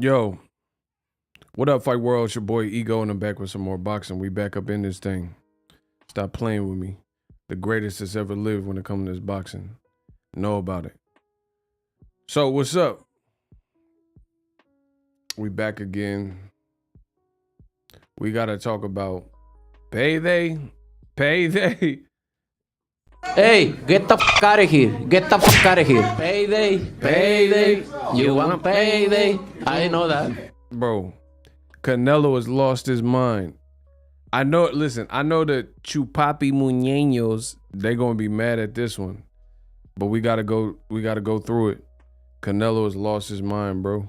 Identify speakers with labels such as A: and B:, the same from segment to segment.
A: Yo, what up, Fight World? It's your boy Ego, and I'm back with some more boxing. We back up in this thing. Stop playing with me. The greatest that's ever lived when it comes to this boxing. Know about it. So, what's up? We back again. We got to talk about payday.
B: Hey, get the fuck out of here. Get the fuck out of here. Payday. You want payday? I know that.
A: Bro, Canelo has lost his mind. I know, listen, I know the Chupapi Muñeños, they going to be mad at this one. But we got to go through it. Canelo has lost his mind, bro.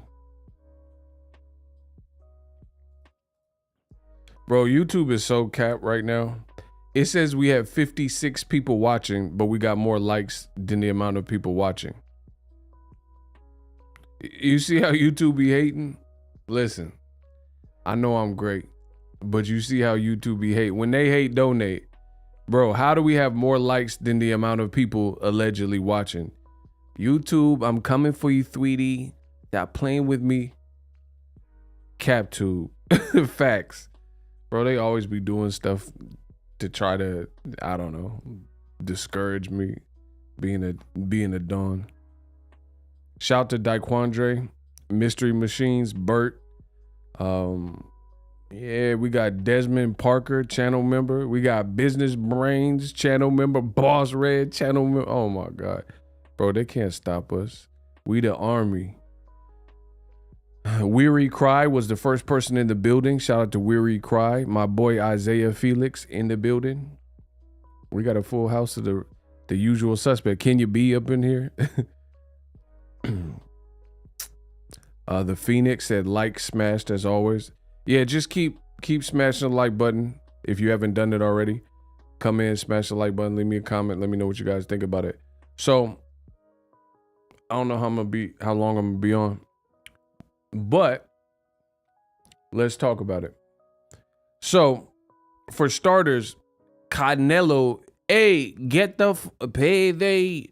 A: Bro, YouTube is so capped right now. It says we have 56 people watching, but we got more likes than the amount of people watching. You see how YouTube be hating? Listen, I know I'm great, but you see how YouTube be hate. When they hate, donate. Bro, how do we have more likes than the amount of people allegedly watching? YouTube, I'm coming for you, sweetie. Stop playing with me. CapTube. Facts. Bro, they always be doing stuff to try to, I don't know, discourage me being a don. Shout to Daquandre, Mystery Machines, Bert. Yeah, we got Desmond Parker, channel member. We got Business Brains, channel member. Boss Red, channel member. Oh my God. Bro, they can't stop us. We the army. Weary Cry was the first person in the building. Shout out to Weary Cry. My boy Isaiah Felix in the building. We got a full house of the usual suspect. Can you be up in here? The Phoenix said like smashed as always. Yeah, just keep smashing the like button if you haven't done it already. Come in, smash the like button, leave me a comment, let me know what you guys think about it. So I don't know how long I'm gonna be on. But let's talk about it. So, for starters, Canelo, hey, get the payday.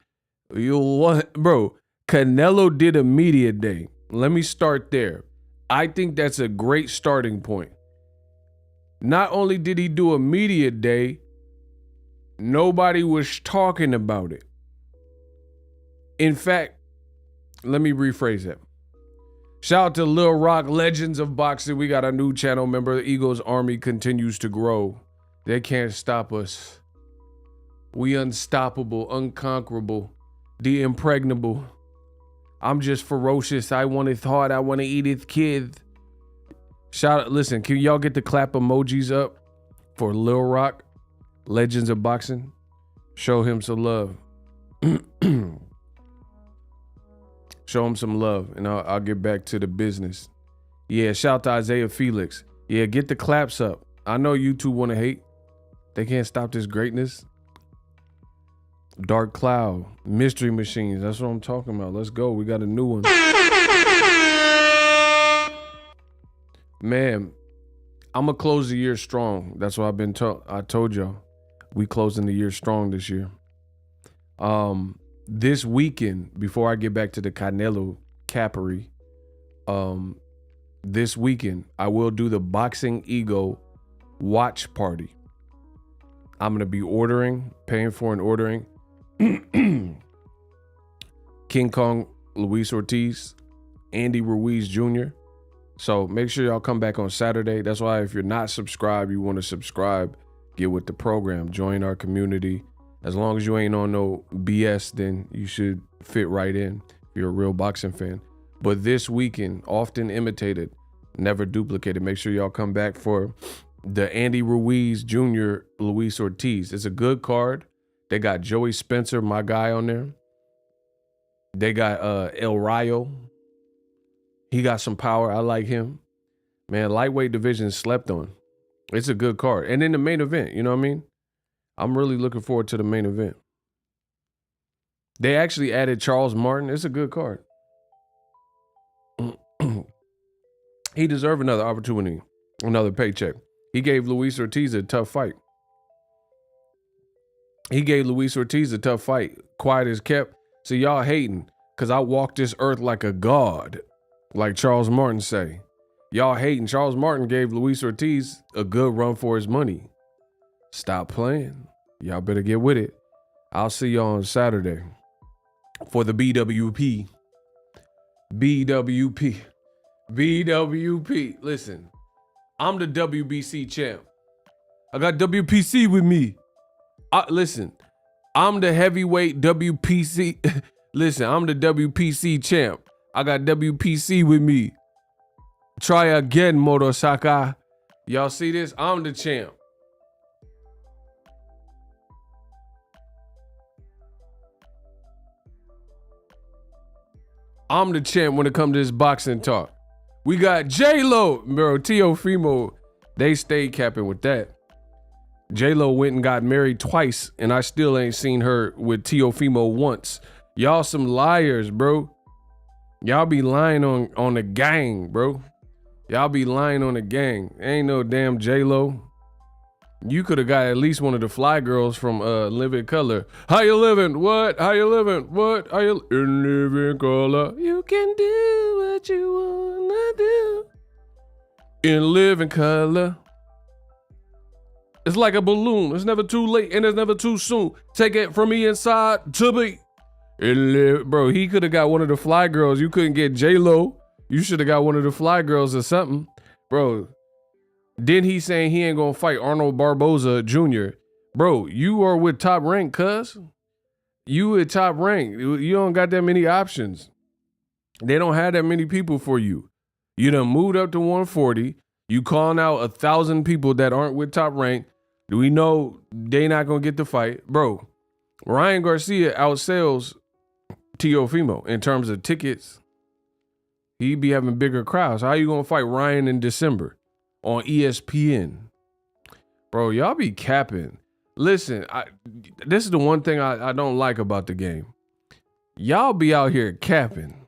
A: You want, bro? Canelo did a media day. Let me start there. I think that's a great starting point. Not only did he do a media day, nobody was talking about it. In fact, let me rephrase that. Shout out to Lil Rock, Legends of Boxing. We got a new channel member. The Eagles Army continues to grow. They can't stop us. We unstoppable, unconquerable, the impregnable. I'm just ferocious. I want his heart. I want to eat his kids. Shout out, listen, can y'all get the clap emojis up for Lil Rock, Legends of Boxing? Show him some love. Show him some love, and I'll get back to the business. Yeah, shout out to Isaiah Felix. Yeah, get the claps up. I know you two want to hate. They can't stop this greatness. Dark Cloud, Mystery Machines. That's what I'm talking about. Let's go. We got a new one. Man, I'm going to close the year strong. That's what I've been told. I told y'all. We closing the year strong this year. This weekend, before I get back to the Canelo Capery, this weekend, I will do the Boxing Ego watch party. I'm going to be paying for and ordering King Kong Luis Ortiz, Andy Ruiz Jr. So make sure y'all come back on Saturday. That's why if you're not subscribed, you want to subscribe, get with the program, join our community. As long as you ain't on no BS, then you should fit right in if you're a real boxing fan. But this weekend, often imitated, never duplicated. Make sure y'all come back for the Andy Ruiz Jr. Luis Ortiz. It's a good card. They got Joey Spencer, my guy, on there. They got El Rayo. He got some power. I like him. Man, lightweight division slept on. It's a good card. And in the main event, you know what I mean? I'm really looking forward to the main event. They actually added Charles Martin. It's a good card. He deserved another opportunity, another paycheck. He gave Luis Ortiz a tough fight. Quiet as kept. So y'all hating because I walk this earth like a god. Like Charles Martin say. Y'all hating. Charles Martin gave Luis Ortiz a good run for his money. Stop playing. Y'all better get with it. I'll see y'all on Saturday for the BWP. BWP. Listen, I'm the WBC champ. I got WPC with me. Listen, I'm the heavyweight WPC. Listen, I'm the WPC champ. I got WPC with me. Try again, Motosaka. Y'all see this? I'm the champ. I'm the champ when it comes to this boxing talk. We got J-Lo, bro, Teofimo. They stayed capping with that. J-Lo went and got married twice, and I still ain't seen her with Teofimo once. Y'all some liars, bro. Y'all be lying on the gang, bro. Y'all be lying on the gang. Ain't no damn J-Lo. You could have got at least one of the fly girls from Living Color. How you living? What? How you living? What? How you in Living Color? You can do what you wanna do. In Living Color. It's like a balloon. It's never too late and it's never too soon. Take it from me inside to me. Bro, he could have got one of the fly girls. You couldn't get J-Lo. You should have got one of the fly girls or something. Bro, then he saying he ain't gonna fight Arnold Barboza Jr. Bro, you are with Top Rank, cuz. You at Top Rank. You don't got that many options. They don't have that many people for you. You done moved up to 140. You calling out 1,000 people that aren't with Top Rank. Do we know they not gonna get the fight? Bro, Ryan Garcia outsells Teofimo in terms of tickets. He be having bigger crowds. How you gonna fight Ryan in December on ESPN? Bro, y'all be capping. Listen, this is the one thing I don't like about the game. Y'all be out here capping.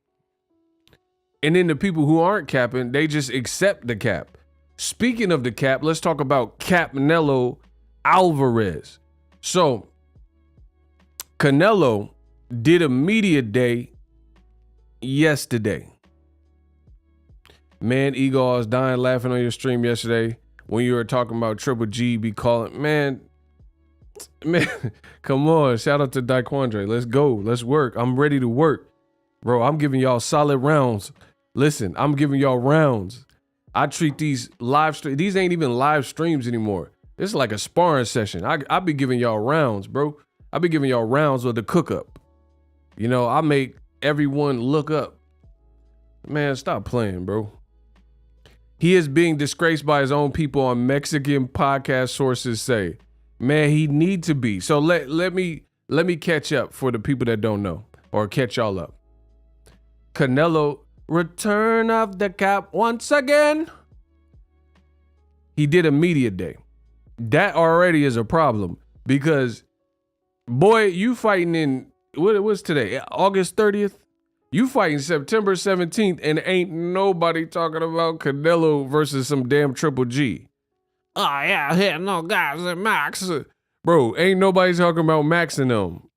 A: And then the people who aren't capping, they just accept the cap. Speaking of the cap, let's talk about Canelo Alvarez. So, Canelo did a media day yesterday. Man, Ego, I was dying laughing on your stream yesterday when you were talking about Triple G be calling. Man, come on. Shout out to Daquandre. Let's go. Let's work. I'm ready to work. Bro, I'm giving y'all solid rounds. Listen, I'm giving y'all rounds. I treat these live streams. These ain't even live streams anymore. It's like a sparring session. I be giving y'all rounds, bro. I be giving y'all rounds with the cook up. You know, I make everyone look up. Man, stop playing, bro. He is being disgraced by his own people on Mexican podcast sources say. Man, he need to be. So let me catch up for the people that don't know, or catch y'all up. Canelo, return of the cap once again. He did a media day. That already is a problem because, boy, you fighting in, what was today? August 30th? You fighting September 17th and ain't nobody talking about Canelo versus some damn Triple G. Oh, yeah, here, no guys and Max. Bro, ain't nobody talking about Max and them.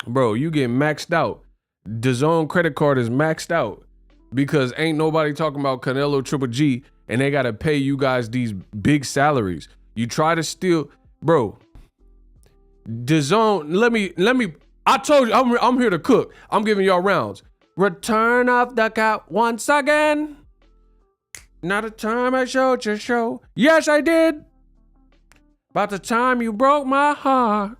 A: Bro, you get maxed out. DAZN credit card is maxed out because ain't nobody talking about Canelo Triple G and they got to pay you guys these big salaries. You try to steal, bro. DAZN, let me. I told you, I'm here to cook. I'm giving y'all rounds. Return of the cap once again. Not the time I showed your show. Yes, I did. About the time you broke my heart.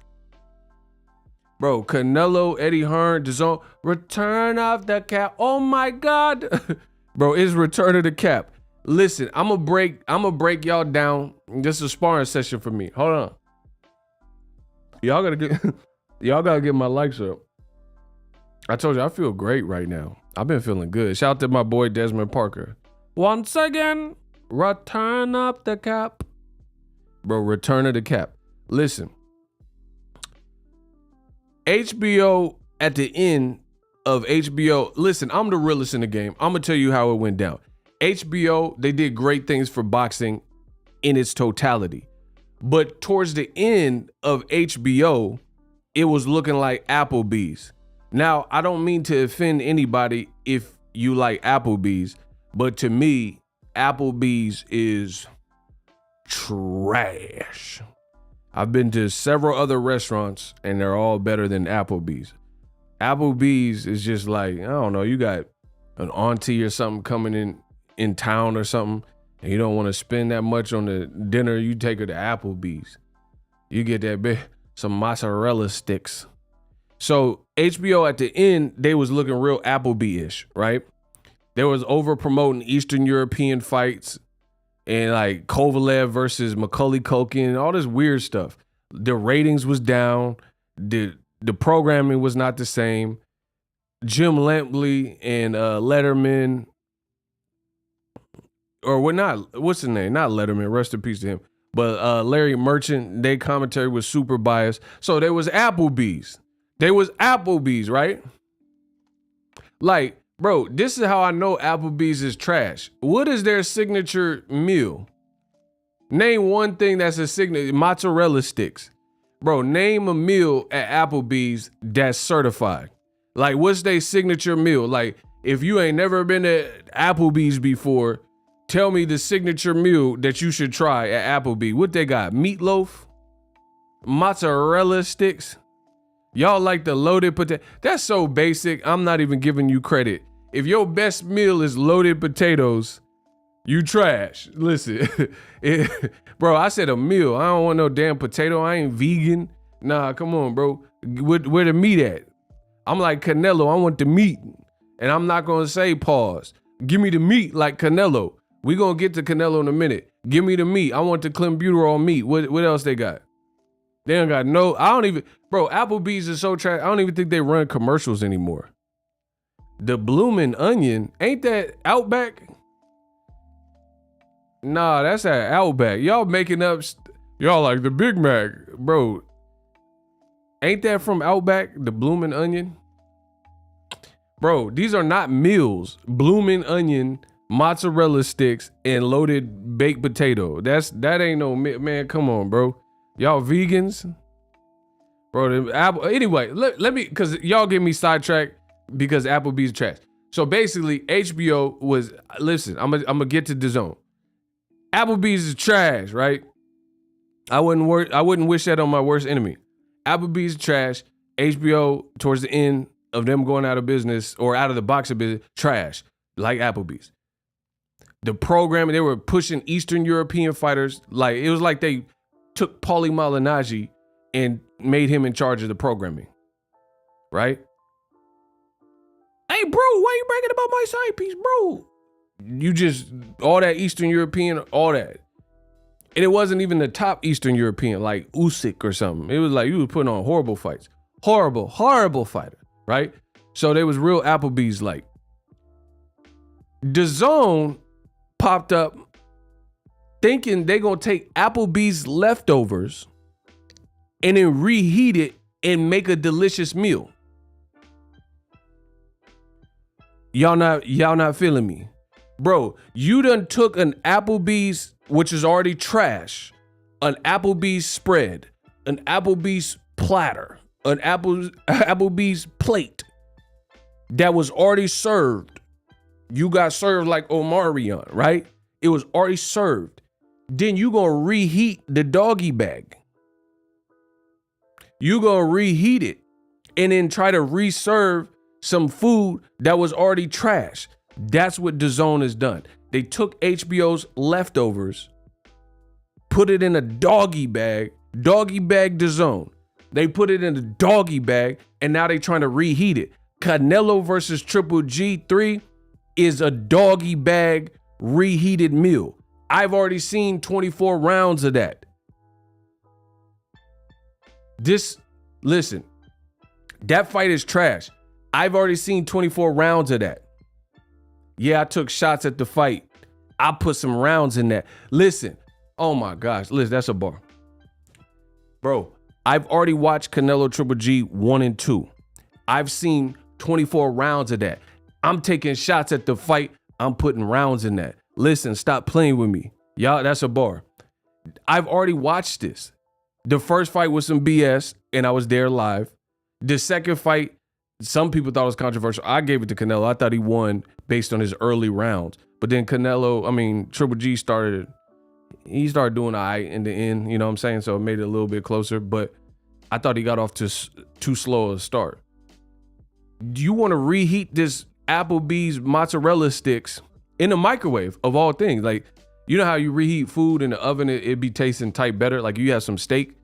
A: Bro, Canelo, Eddie Hearn, DAZN, return of the cap. Oh my God. Bro, it's return of the cap. Listen, I'm gonna break y'all down. This is a sparring session for me. Hold on. Y'all gotta get my likes up. I told you I feel great right now. I've been feeling good. Shout out to my boy Desmond Parker. Once again, return up the cap. Bro, return of the cap. Listen. HBO at the end of HBO. Listen, I'm the realest in the game. I'm gonna tell you how it went down. HBO, they did great things for boxing in its totality. But towards the end of HBO, it was looking like Applebee's. Now, I don't mean to offend anybody if you like Applebee's, but to me, Applebee's is trash. I've been to several other restaurants and they're all better than Applebee's. Applebee's is just like, I don't know, you got an auntie or something coming in town or something, and you don't want to spend that much on the dinner, you take her to Applebee's. You get that bit, some mozzarella sticks. So HBO at the end, they was looking real Applebee-ish, right? They was over promoting Eastern European fights and like Kovalev versus Macaulay Culkin, all this weird stuff. The ratings was down. The programming was not the same. Jim Lampley and Letterman, or what not? What's his name? Not Letterman. Rest in peace to him. But Larry Merchant, their commentary was super biased. So there was Applebee's. Right? Like, bro, this is how I know Applebee's is trash. What is their signature meal? Name one thing that's a signature. Mozzarella sticks. Bro, name a meal at Applebee's that's certified. Like, what's their signature meal? Like, if you ain't never been to Applebee's before, tell me the signature meal that you should try at Applebee's. What they got? Meatloaf? Mozzarella sticks? Y'all like the loaded potato? That's so basic. I'm not even giving you credit. If your best meal is loaded potatoes, you trash. Listen, bro, I said a meal. I don't want no damn potato. I ain't vegan. Nah, come on, bro. Where the meat at? I'm like Canelo. I want the meat. And I'm not going to say pause. Give me the meat like Canelo. We going to get to Canelo in a minute. Give me the meat. I want the clenbuterol meat. What else they got? They don't got no, I don't even, bro, Applebee's is so trash. I don't even think they run commercials anymore. The Bloomin' Onion, ain't that Outback? Nah, that's at Outback. Y'all making up, y'all like the Big Mac. Bro, ain't that from Outback, the Bloomin' Onion? Bro, these are not meals. Bloomin' Onion, mozzarella sticks, and loaded baked potato. That ain't no, man, come on, bro. Y'all vegans? Bro, anyway, let me, because y'all get me sidetracked because Applebee's trash. So basically, HBO was, listen, I'm gonna get to DAZN. Applebee's is trash, right? I wouldn't wish that on my worst enemy. Applebee's is trash. HBO, towards the end of them going out of business or out of the boxing business, trash, like Applebee's. The programming, they were pushing Eastern European fighters. Like, it was like they took Paulie Malignaggi and made him in charge of the programming, right? Hey, bro, why you bragging about my side piece, bro? You just, all that Eastern European, all that. And it wasn't even the top Eastern European, like Usyk or something. It was like you was putting on horrible fights. Horrible fighter, right? So they was real Applebee's like. DAZN popped up thinking they gonna take Applebee's leftovers and then reheat it and make a delicious meal. Y'all not feeling me. Bro, you done took an Applebee's, which is already trash, an Applebee's spread, an Applebee's platter, an Applebee's plate that was already served. You got served like Omarion, right? It was already served. Then you gonna reheat the doggy bag. You gonna reheat it and then try to reserve some food that was already trash. That's what DAZN has done. They took HBO's leftovers, put it in a doggy bag DAZN. They put it in a doggy bag and now they trying to reheat it. Canelo versus Triple G3 is a doggy bag reheated meal. I've already seen 24 rounds of that. Listen, that fight is trash. I've already seen 24 rounds of that. Yeah, I took shots at the fight. I put some rounds in that. Listen, oh my gosh, listen, that's a bar. Bro, I've already watched Canelo Triple G 1 and 2. I've seen 24 rounds of that. I'm taking shots at the fight. I'm putting rounds in that. Listen, stop playing with me. Y'all, that's a bar. I've already watched this. The first fight was some BS, and I was there live. The second fight, some people thought it was controversial. I gave it to Canelo. I thought he won based on his early rounds. But then Triple G started doing all right in the end, you know what I'm saying? So it made it a little bit closer, but I thought he got off to too slow a start. Do you want to reheat this Applebee's mozzarella sticks in the microwave of all things? Like, you know how you reheat food in the oven, it be tasting tight better. Like you have some steak,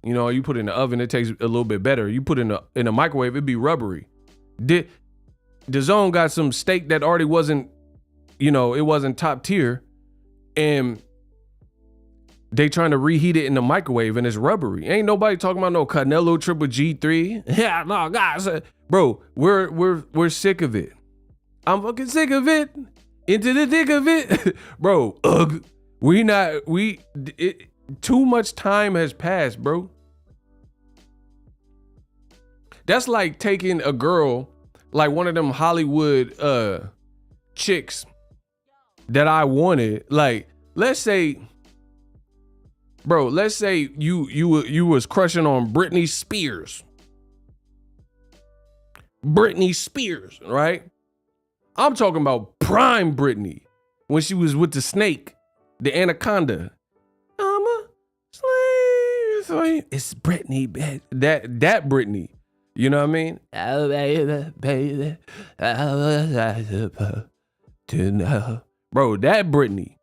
A: you know, you put it in the oven, it tastes a little bit better. You put it in the microwave, it'd be rubbery. The Zone got some steak that already wasn't, you know, it wasn't top tier, and they trying to reheat it in the microwave and it's rubbery. Ain't nobody talking about no Canelo Triple G3. Yeah, no, guys, bro, we're sick of it. I'm fucking sick of it. Into the thick of it, bro. Too much time has passed, bro. That's like taking a girl, like one of them Hollywood chicks that I wanted. Like, let's say you was crushing on Britney Spears. Britney Spears, right? I'm talking about prime Britney when she was with the snake, the anaconda. I'm a slave. It's Britney, that Britney. You know what I mean? Oh, baby, I was supposed to know. Bro, that Britney.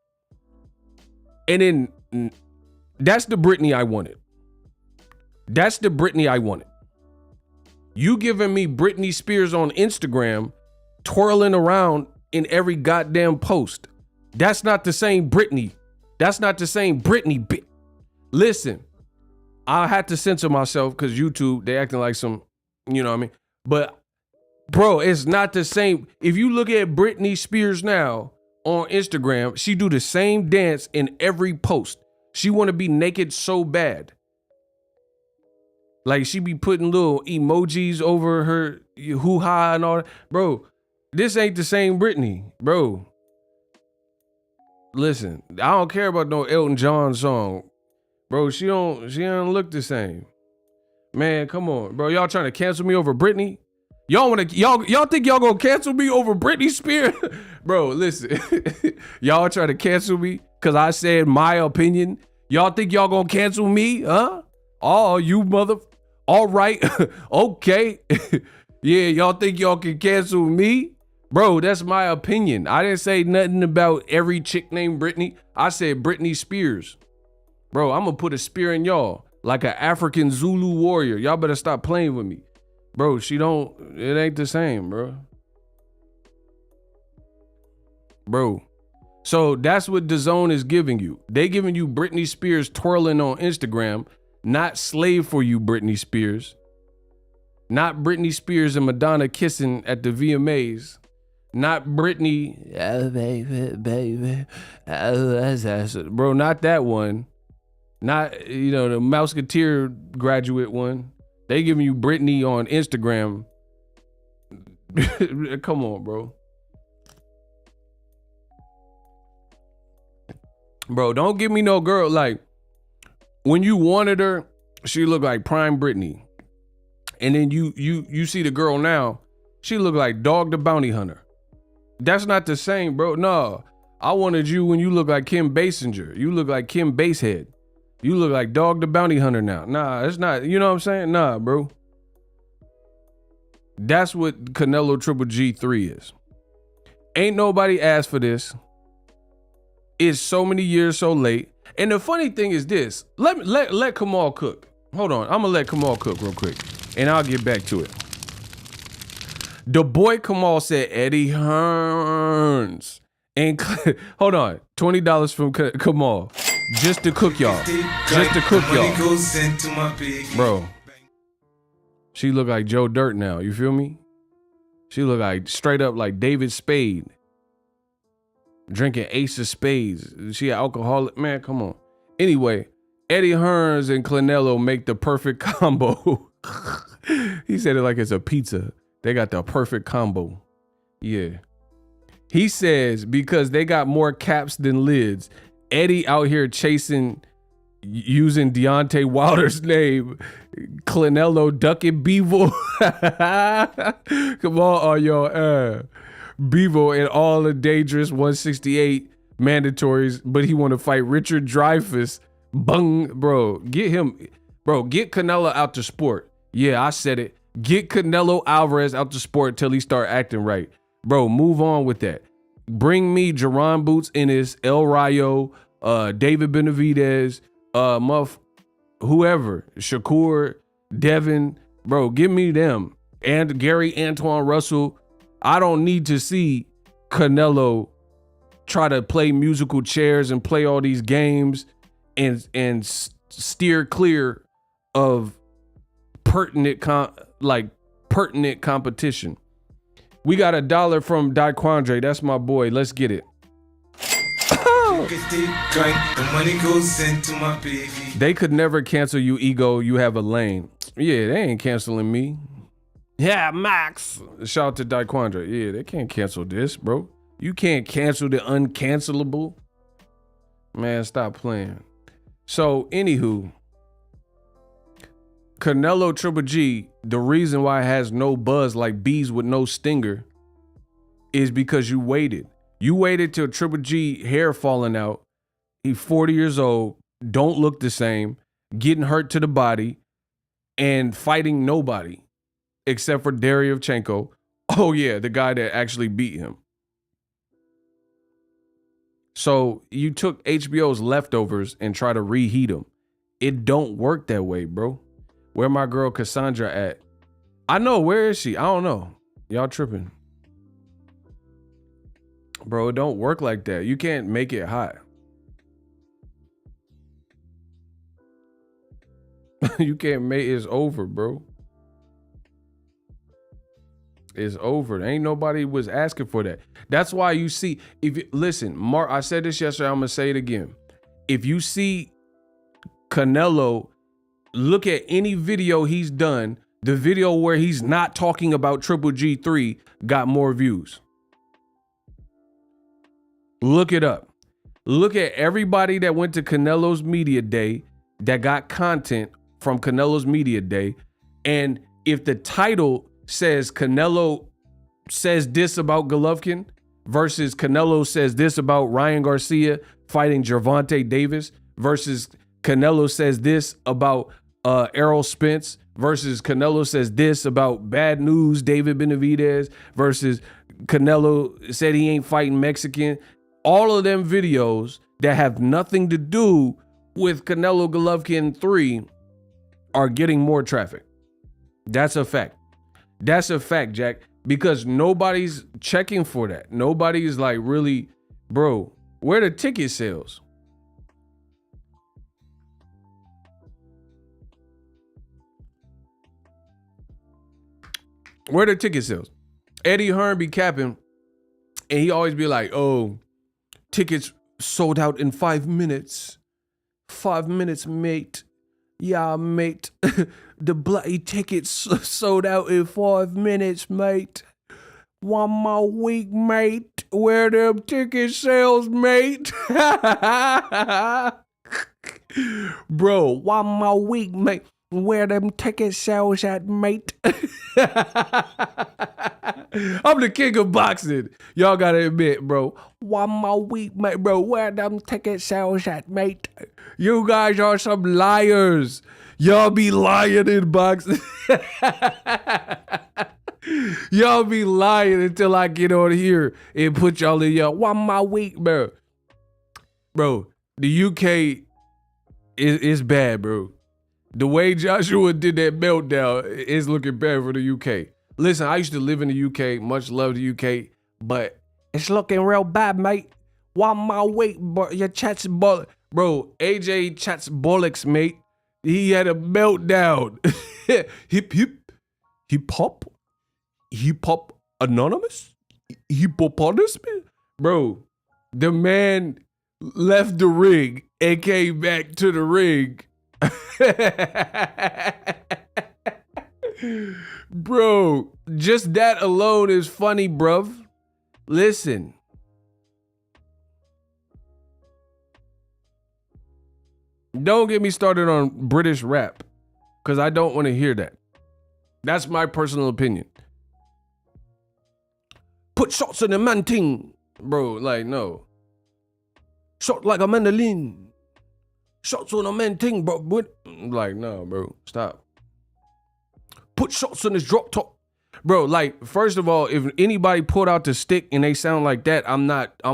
A: And then that's the Britney I wanted. That's the Britney I wanted. You giving me Britney Spears on Instagram twirling around in every goddamn post. That's not the same Britney. That's not the same Britney. Listen, I had to censor myself because YouTube, they acting like some, you know what I mean? But bro, it's not the same. If you look at Britney Spears now on Instagram, she do the same dance in every post. She want to be naked so bad. Like she be putting little emojis over her hoo-ha and all that. Bro, this ain't the same Britney, bro. Listen, I don't care about no Elton John song. Bro, she don't look the same. Man, come on, bro. Y'all trying to cancel me over Britney? Y'all think y'all gonna cancel me over Britney Spears? Bro, listen. Y'all trying to cancel me because I said my opinion. Y'all think y'all gonna cancel me? Huh? Oh, you mother. All right. Okay. Yeah, y'all think y'all can cancel me? Bro, that's my opinion. I didn't say nothing about every chick named Britney. I said Britney Spears. Bro, I'm gonna put a spear in y'all like an African Zulu warrior. Y'all better stop playing with me. Bro, it ain't the same, bro. Bro. So that's what DAZN is giving you. They giving you Britney Spears twirling on Instagram, not slave for you, Britney Spears. Not Britney Spears and Madonna kissing at the VMAs. Not Britney, oh, baby, oh, bro, not that one. Not, the Mouseketeer graduate one. They giving you Britney on Instagram. Come on, bro. Bro, don't give me no girl. Like, when you wanted her, she looked like prime Britney. And then you see the girl now, she look like Dog the Bounty Hunter. That's not the same, bro. No, I wanted you when you look like Kim Basinger. You look like Kim Basehead. You look like Dog the Bounty Hunter now. Nah, it's not. You know what I'm saying? Nah, bro. That's what Canelo Triple G3 is. Ain't nobody asked for this. It's so many years so late. And the funny thing is this. Let Kamal cook. Hold on. I'm gonna let Kamal cook real quick, and I'll get back to it. The boy Kamal said Eddie Hearns. And hold on, $20 from Kamal. Just to cook y'all. Just to cook y'all. Bro. She look like Joe Dirt now. You feel me? She look like straight up like David Spade. Drinking Ace of Spades. She an alcoholic. Man, come on. Anyway, Eddie Hearns and Canelo make the perfect combo. He said it like it's a pizza. They got the perfect combo. Yeah. He says because they got more caps than lids. Eddie out here chasing, using Deontay Wilder's name. Canelo ducking Bivol. Come on, y'all. Bivol and all the dangerous 168 mandatories, but he want to fight Richard Dreyfuss. Bung, bro. Get him, bro. Get Canelo out the sport. Yeah, I said it. Get Canelo Alvarez out the sport till he start acting right. Bro, move on with that. Bring me Jerron Boots Ennis, El Rayo, David Benavidez, whoever, Shakur, Devin, bro, give me them. And Gary Antoine Russell. I don't need to see Canelo try to play musical chairs and play all these games and steer clear of pertinent competition. We got $1 from Daquandre. That's my boy. Let's get it. They could never cancel you, Ego. You have a lane. Yeah, they ain't canceling me. Yeah, Max. Shout out to Daquandre. Yeah, they can't cancel this, bro. You can't cancel the uncancelable. Man, stop playing. So, anywho, Canelo Triple G, the reason why it has no buzz like bees with no stinger is because you waited. You waited till Triple G hair falling out. He's 40 years old, don't look the same, getting hurt to the body, and fighting nobody except for Deryevchenko. Oh yeah, the guy that actually beat him. So you took HBO's leftovers and try to reheat them. It don't work that way, bro. Where my girl Cassandra at? I know, where is she? I don't know. Y'all tripping. Bro, it don't work like that. You can't make it hot. You can't make it's over, bro. It's over. Ain't nobody was asking for that. That's why you see, if you, listen, Mark, I said this yesterday, I'm gonna say it again. If you see Canelo, look at any video he's done, the video where he's not talking about Triple G3 got more views. Look it up. Look at everybody that went to Canelo's media day that got content from Canelo's media day. And if the title says Canelo says this about Golovkin versus Canelo says this about Ryan Garcia fighting Gervonta Davis versus Canelo says this about Errol Spence versus Canelo says this about Bad News David Benavidez versus Canelo said he ain't fighting Mexican. All of them videos that have nothing to do with Canelo Golovkin 3 are getting more traffic. That's a fact. That's a fact, Jack, because nobody's checking for that. Nobody's like really, bro, where the ticket sales? Where the ticket sales? Eddie Hearn be capping, and he always be like, oh, tickets sold out in 5 minutes. 5 minutes, mate. Yeah, mate. The bloody tickets sold out in 5 minutes, mate. One more week, mate. Where them ticket sales, mate? Bro, one more week, mate. Where them ticket sales at, mate? I'm the king of boxing. Y'all gotta admit, bro. One more week, mate, bro. Where them ticket sales at, mate? You guys are some liars. Y'all be lying in boxing. Y'all be lying until I get on here and put y'all in your one more week, bro. Bro, the UK is bad, bro. The way Joshua did that meltdown is looking bad for the UK. Listen, I used to live in the UK, much love the UK, but it's looking real bad, mate. One more week, but your chat's bollocks. Bro, AJ chats bollocks, mate. He had a meltdown. Hip, hip, hip hop anonymous? Hippopotamus? Bro, the man left the ring and came back to the ring. Bro, just that alone is funny, bruv. Listen. Don't get me started on British rap, because I don't want to hear that. That's my personal opinion. Put shots in the man ting. Bro, like, no. Shot like a mandolin. Shots on a man ting, bro. Like, no, bro. Stop. Put shots on his drop top. Bro, like, first of all, if anybody pulled out the stick and they sound like that, I'm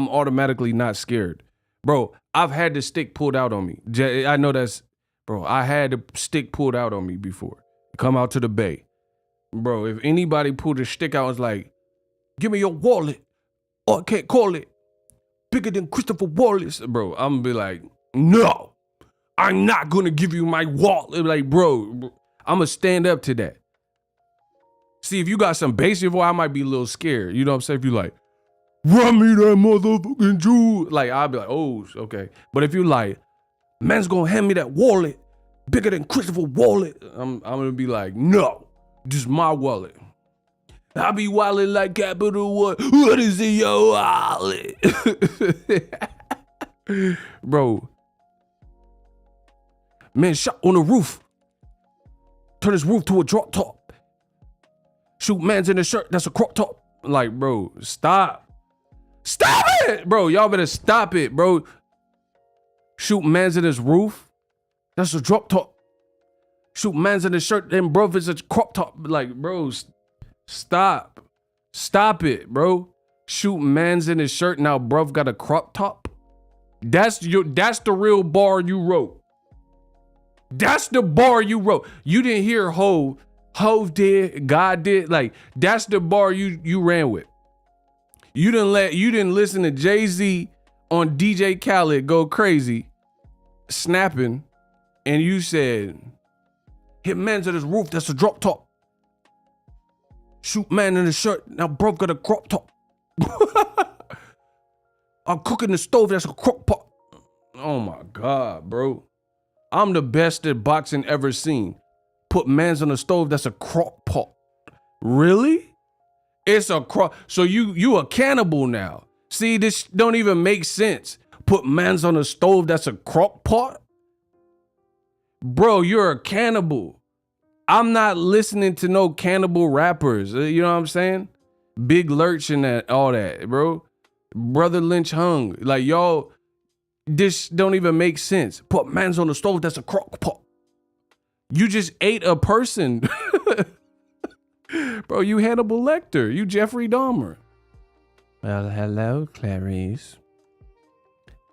A: automatically not scared. Bro, I've had the stick pulled out on me. I know bro, I had the stick pulled out on me before. Come out to the bay. Bro, if anybody pulled the stick out, it's like, give me your wallet. Oh, I can't call it. Bigger than Christopher Wallace. Bro, I'm gonna be like, no, I'm not gonna give you my wallet. Like, bro, I'm gonna stand up to that. See, if you got some basic voice, I might be a little scared. You know what I'm saying? If you like, run me that motherfucking jewel. Like, I'll be like, oh, okay. But if you like, man's gonna hand me that wallet, bigger than Christopher Wallet, I'm gonna be like, no, just my wallet. I be wildin' like Capital One. What is in your wallet? Bro. Man shot on the roof. Turn his roof to a drop top. Shoot mans in the shirt, that's a crop top. Like, bro, stop. Stop it! Bro, y'all better stop it, bro. Shoot mans in his roof, that's a drop top. Shoot mans in the shirt, then bro, it's a crop top. Like, bro, stop. Stop it, bro. Shoot mans in his shirt, now bruv got a crop top. That's the real bar you wrote. That's the bar you wrote. You didn't hear Hove did, God did. Like, that's the bar you ran with. You didn't listen to Jay-Z on DJ Khaled go crazy, snapping, and you said, hit man's at his roof, that's a drop top. Shoot man in the shirt, now bro got a crop top. I'm cooking the stove, that's a crock pot. Oh my God, bro. I'm the best that boxing ever seen. Put mans on the stove, that's a crock pot. Really? It's a crock. So you a cannibal now. See, this don't even make sense. Put mans on the stove, that's a crock pot? Bro, you're a cannibal. I'm not listening to no cannibal rappers. You know what I'm saying? Big Lurch and all that, bro. Brother Lynch hung. Like, y'all, this don't even make sense. Put mans on the stove, that's a crock pot. You just ate a person. Bro, you Hannibal Lecter. You Jeffrey Dahmer.
C: Well, hello, Clarice.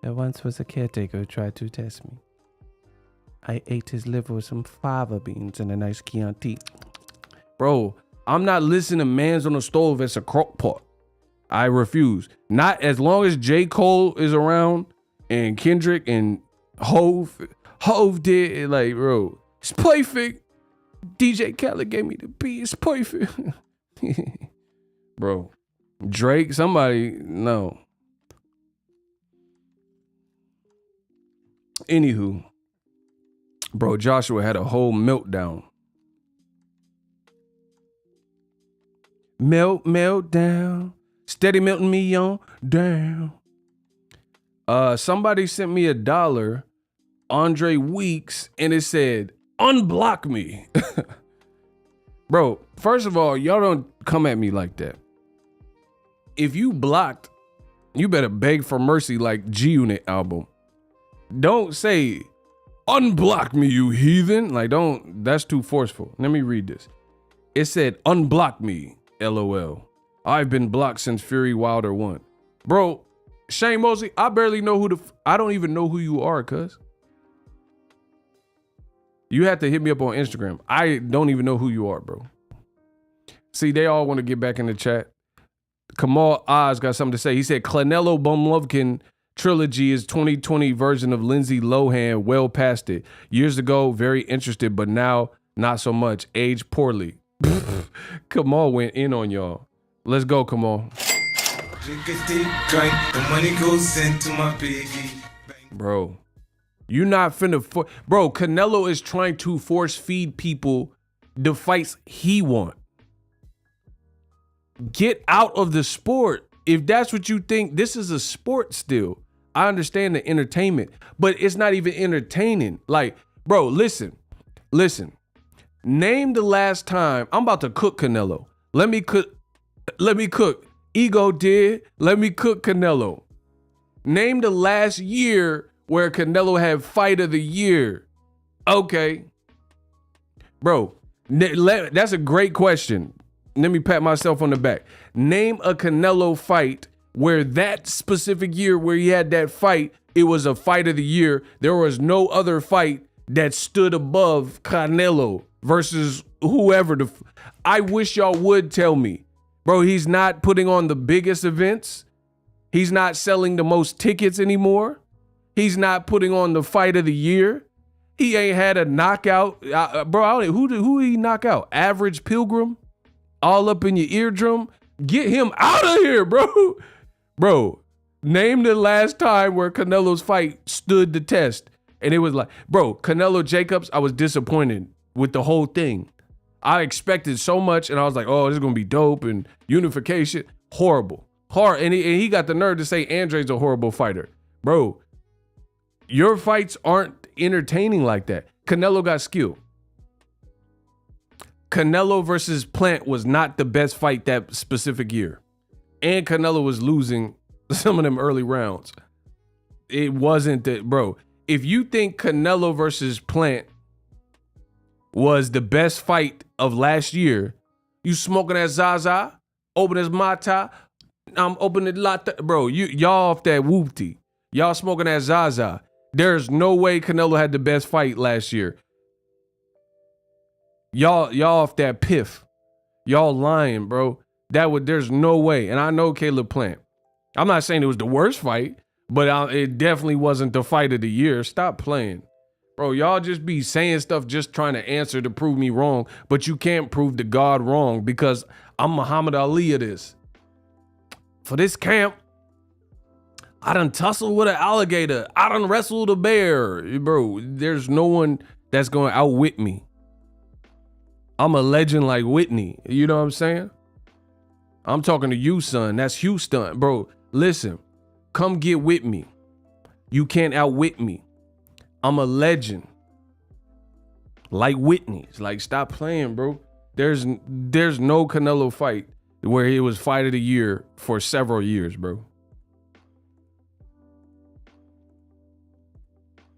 C: There once was a caretaker who tried to test me. I ate his liver with some fava beans and a nice Chianti.
A: Bro, I'm not listening to mans on the stove as a crock pot. I refuse. Not as long as J. Cole is around and Kendrick and Hove did, like, bro, it's perfect. DJ Khaled gave me the beat. It's perfect. Bro, Drake, somebody, no. Anywho, bro, Joshua had a whole meltdown. Meltdown. Steady melting me on down. Somebody sent me $1, Andre Weeks, and it said, unblock me. Bro, first of all, y'all don't come at me like that. If you blocked, you better beg for mercy like G-Unit album. Don't say, unblock me, you heathen. Like, that's too forceful. Let me read this. It said, unblock me, LOL. I've been blocked since Fury Wilder 1. Bro, Shane Mosley, I barely know I don't even know who you are, cuz. You have to hit me up on Instagram. I don't even know who you are, bro. See, they all want to get back in the chat. Kamal Oz got something to say. He said, Canelo Bumlovkin trilogy is 2020 version of Lindsay Lohan, well past it. Years ago, very interested, but now not so much. Aged poorly. Kamal went in on y'all. Let's go, Kamal.
D: The money goes into my baby.
A: Bro. You not finna bro, Canelo is trying to force feed people the fights he want. Get out of the sport. If that's what you think, this is a sport still. I understand the entertainment, but it's not even entertaining. Like, bro, listen. Name the last time I'm about to cook Canelo. Let me cook Ego did. Let me cook Canelo. Name the last year where Canelo had fight of the year. Okay. Bro, that's a great question. Let me pat myself on the back. Name a Canelo fight where that specific year where he had that fight, it was a fight of the year. There was no other fight that stood above Canelo versus whoever. I wish y'all would tell me. Bro, he's not putting on the biggest events. He's not selling the most tickets anymore. He's not putting on the fight of the year. He ain't had a knockout. Bro, who did he knock out? Average Pilgrim? All up in your eardrum? Get him out of here, bro. Bro, name the last time where Canelo's fight stood the test. And it was like, bro, Canelo Jacobs, I was disappointed with the whole thing. I expected so much, and I was like, oh, this is going to be dope, and unification, horrible. And he got the nerve to say Andre's a horrible fighter. Bro, your fights aren't entertaining like that. Canelo got skill. Canelo versus Plant was not the best fight that specific year. And Canelo was losing some of them early rounds. It wasn't that, bro. If you think Canelo versus Plant was the best fight of last year, you smoking that Zaza, open as Mata, I'm opening Latte. Bro, y'all off that whoopty. Y'all smoking that Zaza. There's no way Canelo had the best fight last year. Y'all off that piff. Y'all lying, bro. There's no way. And I know Caleb Plant. I'm not saying it was the worst fight, but it definitely wasn't the fight of the year. Stop playing. Bro, y'all just be saying stuff just trying to answer to prove me wrong, but you can't prove the God wrong because I'm Muhammad Ali of this. For this camp, I done tussled with an alligator. I done wrestled a bear. Bro, there's no one that's going to outwit me. I'm a legend like Whitney. You know what I'm saying? I'm talking to you, son. That's Houston. Bro, listen, come get with me. You can't outwit me. I'm a legend. Like Whitney. It's like, stop playing, bro. There's no Canelo fight where he was fight of the year for several years, bro.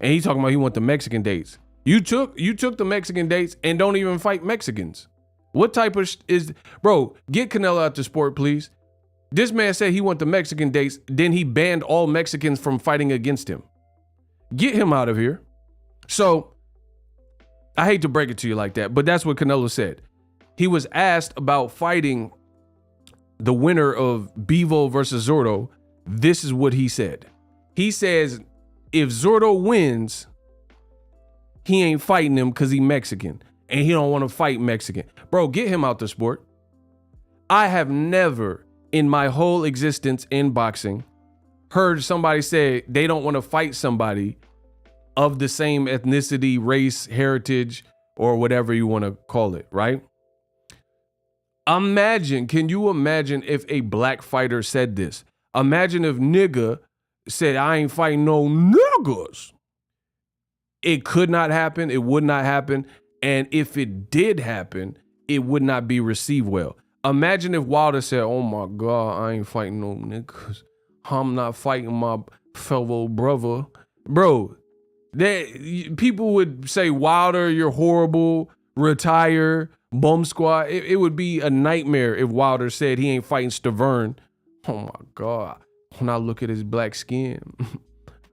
A: And he talking about he want the Mexican dates. You took the Mexican dates and don't even fight Mexicans. What type of bro, get Canelo out the sport, please. This man said he want the Mexican dates, then he banned all Mexicans from fighting against him. Get him out of here. So, I hate to break it to you like that, but that's what Canelo said. He was asked about fighting the winner of Bivol versus Zurdo. This is what he said. He says, if Zurdo wins, he ain't fighting him because he Mexican and he don't want to fight Mexican. Bro, get him out the sport. I have never in my whole existence in boxing heard somebody say they don't want to fight somebody of the same ethnicity, race, heritage, or whatever you want to call it, right? Can you imagine if a black fighter said this? Imagine if nigga said, I ain't fighting no niggas. It could not happen. It would not happen. And if it did happen, it would not be received well. Imagine if Wilder said, oh my God, I ain't fighting no niggas. I'm not fighting my fellow brother. Bro, people would say, Wilder, you're horrible, retire, bum squad. It would be a nightmare if Wilder said he ain't fighting Stavern. Oh my God. When I look at his black skin,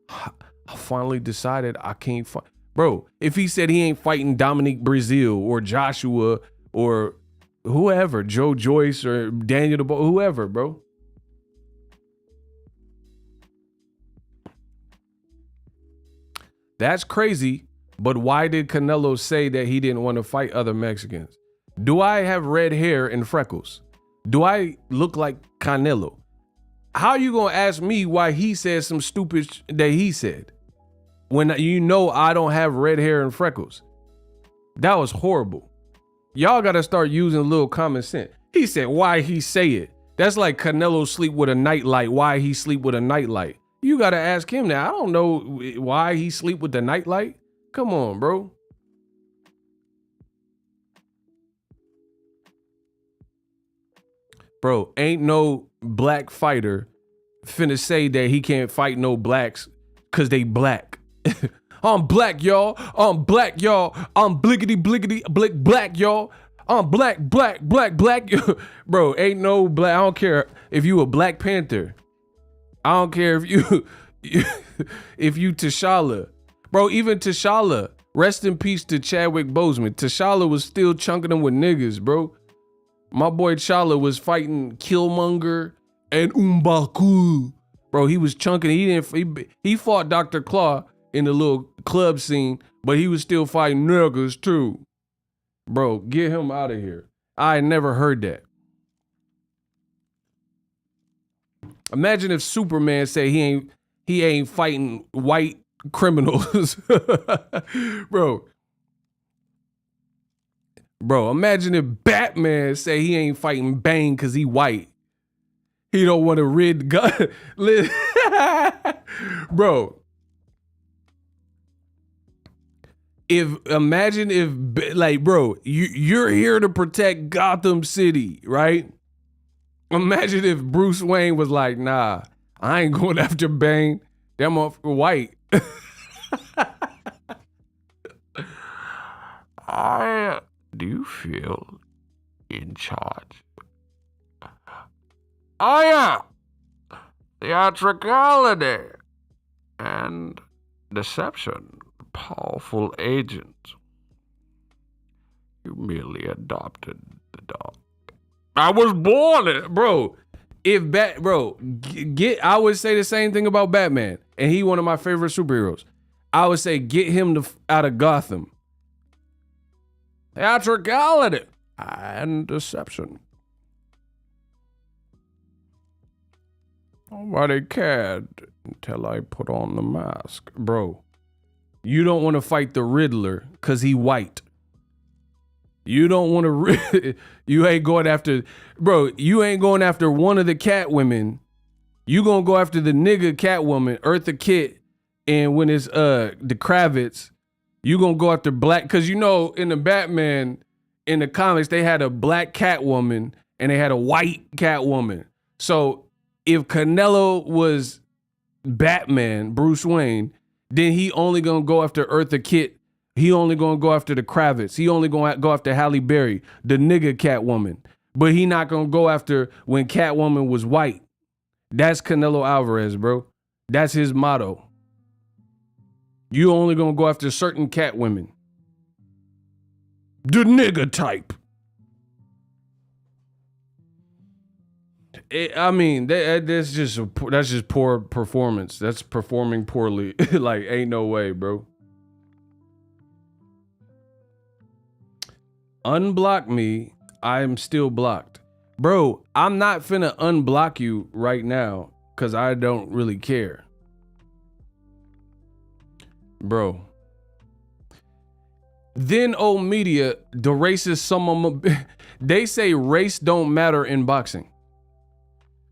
A: I finally decided I can't fight. Bro, if he said he ain't fighting Dominique Brazil or Joshua or whoever, Joe Joyce or Daniel, whoever, bro. That's crazy, but why did Canelo say that he didn't want to fight other Mexicans? Do I have red hair and freckles? Do I look like Canelo? How are you going to ask me why he said some stupid that he said when you know I don't have red hair and freckles? That was horrible. Y'all got to start using a little common sense. He said, why he say it? That's like Canelo sleep with a nightlight. Why he sleep with a nightlight? You got to ask him that. I don't know why he sleep with the nightlight. Come on, bro. Bro, ain't no black fighter finna say that he can't fight no blacks cause they black. I'm black, y'all. I'm black, y'all. I'm blickety black, y'all. I'm black. Bro, ain't no black. I don't care if you a Black Panther. I don't care if you if you T'Challa. Bro, even T'Challa. Rest in peace to Chadwick Boseman. T'Challa was still chunking them with niggas, bro. My boy T'Challa was fighting Killmonger and M'Baku. Bro, he was chunking. He fought Dr. Claw in the little club scene, but he was still fighting niggas too. Bro, get him out of here. I never heard that. Imagine if Superman said he ain't fighting white criminals. Bro, imagine if Batman say he ain't fighting Bane cause he white. He don't want to rid gun. Bro, imagine if like, bro, you're here to protect Gotham City, right? Imagine if Bruce Wayne was like, nah, I ain't going after Bane. That motherfucker white. Do you feel in charge? I am theatricality and deception, powerful agent. You merely adopted the dog. I was born in it, bro. I would say the same thing about Batman, and he one of my favorite superheroes. I would say get him out of Gotham. Theatricality and deception. Nobody cared until I put on the mask. Bro, you don't want to fight the Riddler because he white. You don't want to, you ain't going after, bro, you ain't going after one of the Catwomen. You gonna go after the nigga Catwoman, Eartha Kitt, and when it's the Kravitz, you gonna go after black, cause you know in the Batman, in the comics, they had a black Catwoman and they had a white Catwoman. So if Canelo was Batman, Bruce Wayne, then he only gonna go after Eartha Kitt. He only gonna go after the Kravitz. He only gonna go after Halle Berry, the nigga Catwoman. But he not gonna go after when Catwoman was white. That's Canelo Alvarez, bro. That's his motto. You only gonna go after certain Catwomen. The nigga type. That's just poor performance. That's performing poorly. Like, ain't no way, bro. Unblock me, I'm still blocked. Bro, I'm not finna unblock you right now because I don't really care. Bro. Then old media, the racist some of them, they say race don't matter in boxing.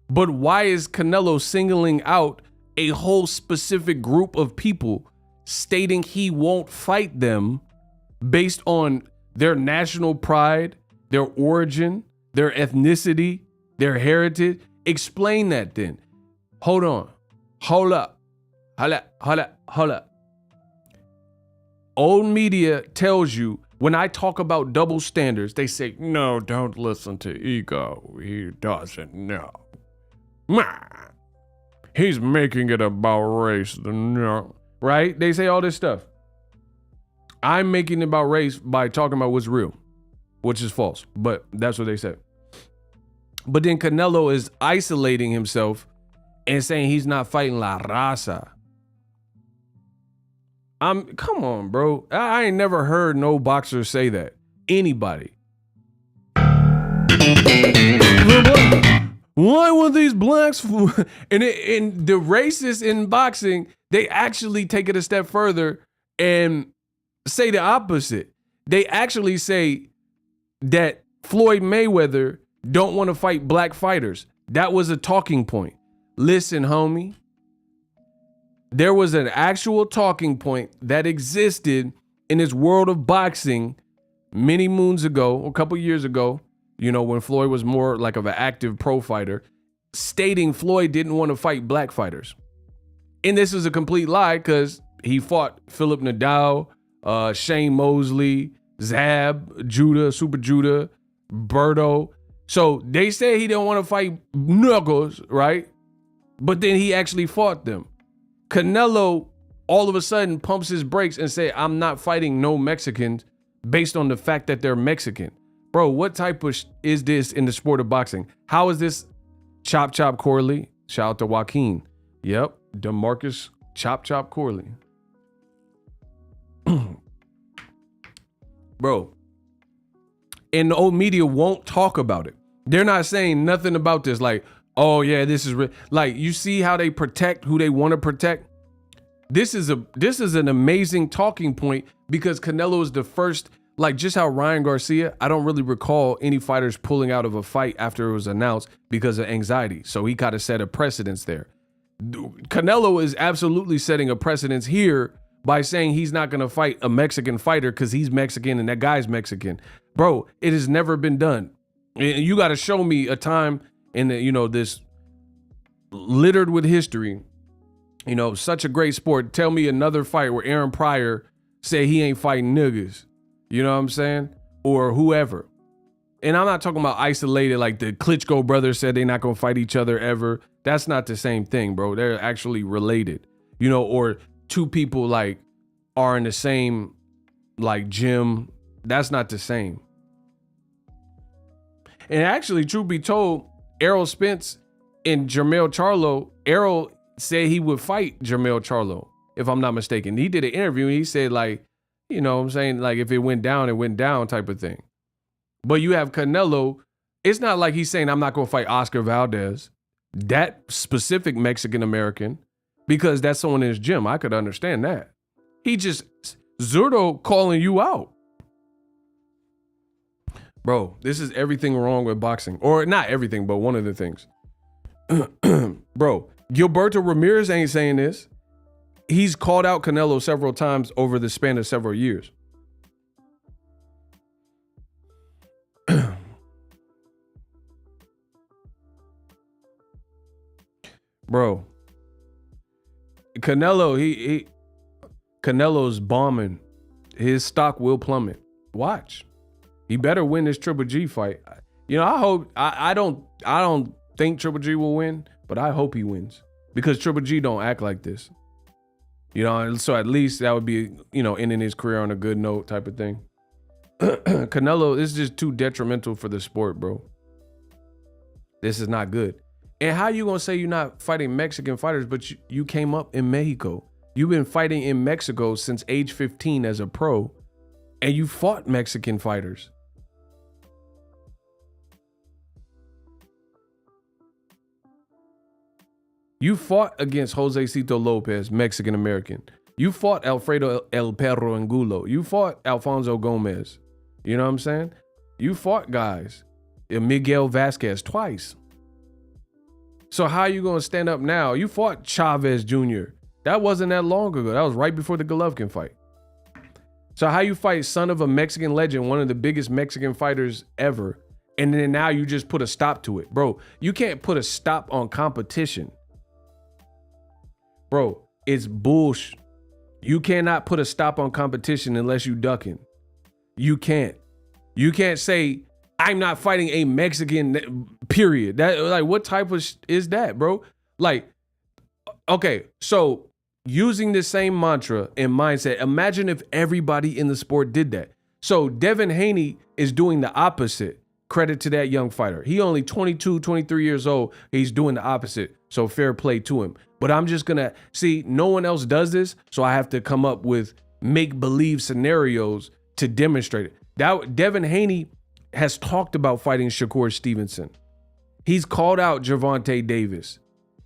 A: But why is Canelo singling out a whole specific group of people, stating he won't fight them based on their national pride, their origin, their ethnicity, their heritage? Explain that then. Hold on. Hold up. Old media tells you, when I talk about double standards, they say, no, don't listen to Ego. He doesn't know. He's making it about race. No. Right? They say all this stuff. I'm making it about race by talking about what's real, which is false, but that's what they said. But then Canelo is isolating himself and saying he's not fighting La Raza. Come on, bro. I ain't never heard no boxer say that. Anybody. Why were these blacks? And the racists in boxing, they actually take it a step further and say the opposite. They actually say that Floyd Mayweather don't want to fight black fighters. That was a talking point. Listen, homie. There was an actual talking point that existed in this world of boxing many moons ago, a couple years ago, you know, when Floyd was more like of an active pro fighter, stating Floyd didn't want to fight black fighters. And this is a complete lie because he fought Philip Nadal, Shane Mosley, Zab, Judah, Super Judah, Berto. So they say he didn't want to fight Knuckles, right? But then he actually fought them. Canelo all of a sudden pumps his brakes and say, I'm not fighting no Mexicans based on the fact that they're Mexican. Bro, what type of is this in the sport of boxing? How is this Chop Chop Corley? Shout out to Joaquin. Yep, DeMarcus Chop Chop Corley. Bro, and the old media won't talk about it. They're not saying nothing about this. Like, oh yeah, this is like, you see how they protect who they want to protect. This is an amazing talking point because Canelo is the first, like just how Ryan Garcia, I don't really recall any fighters pulling out of a fight after it was announced because of anxiety. So he kind of set a precedence there. Canelo is absolutely setting a precedence here by saying he's not going to fight a Mexican fighter because he's Mexican and that guy's Mexican. Bro, it has never been done. And you got to show me a time in the, you know, this littered with history, you know, such a great sport. Tell me another fight where Aaron Pryor said he ain't fighting niggas. You know what I'm saying? Or whoever. And I'm not talking about isolated, like the Klitschko brothers said they're not going to fight each other ever. That's not the same thing, bro. They're actually related, you know, or two people like are in the same like gym. That's not the same. And actually, truth be told, Errol Spence and Jermell Charlo, Errol said he would fight Jermell Charlo, if I'm not mistaken. He did an interview and he said, like, you know what I'm saying? Like, if it went down type of thing. But you have Canelo. It's not like he's saying, I'm not going to fight Oscar Valdez, that specific Mexican-American, because that's someone in his gym. I could understand that. He just, Zurdo calling you out. Bro, this is everything wrong with boxing. Or not everything, but one of the things. Bro, Gilberto Ramirez ain't saying this. He's called out Canelo several times over the span of several years. Bro, Canelo's bombing. His stock will plummet. Watch. He better win this Triple G fight. You know, I hope, I don't think Triple G will win, but I hope he wins because Triple G don't act like this. You know, so at least that would be, you know, ending his career on a good note type of thing. Canelo is just too detrimental for the sport, bro. This is not good. And how you gonna say you're not fighting Mexican fighters, but you came up in Mexico? You've been fighting in Mexico since age 15 as a pro, and you fought Mexican fighters. You fought against Jose Cito Lopez, Mexican American. You fought Alfredo El Perro Angulo. You fought Alfonso Gomez. You know what I'm saying? You fought guys. Miguel Vasquez twice. So how you gonna stand up now? You fought Chavez Jr. That wasn't that long ago. That was right before the Golovkin fight. So how you fight son of a Mexican legend, one of the biggest Mexican fighters ever, and then now you just put a stop to it? Bro, you can't put a stop on competition. Bro, it's bullshit. You cannot put a stop on competition unless you ducking. You can't. You can't say, I'm not fighting a Mexican, period. That, like, what type of is that, bro? Like, okay, so using the same mantra and mindset, imagine if everybody in the sport did that. So Devin Haney is doing the opposite. Credit to that young fighter. He only 22, 23 years old. He's doing the opposite. So fair play to him. But I'm just gonna see, no one else does this, so I have to come up with make-believe scenarios to demonstrate it. That Devin Haney has talked about fighting Shakur Stevenson. He's called out Gervonta Davis.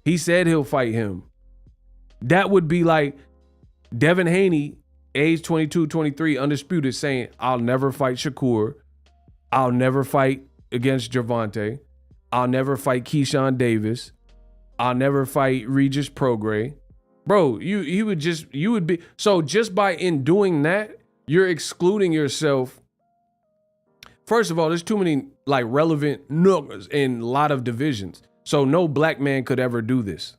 A: He said he'll fight him. That would be like Devin Haney, age 22, 23, undisputed, saying, I'll never fight Shakur. I'll never fight against Gervonta. I'll never fight Keyshawn Davis. I'll never fight Regis Prograis. Bro, you would be, so just by in doing that, you're excluding yourself first of all, there's too many like relevant niggas in a lot of divisions. So no black man could ever do this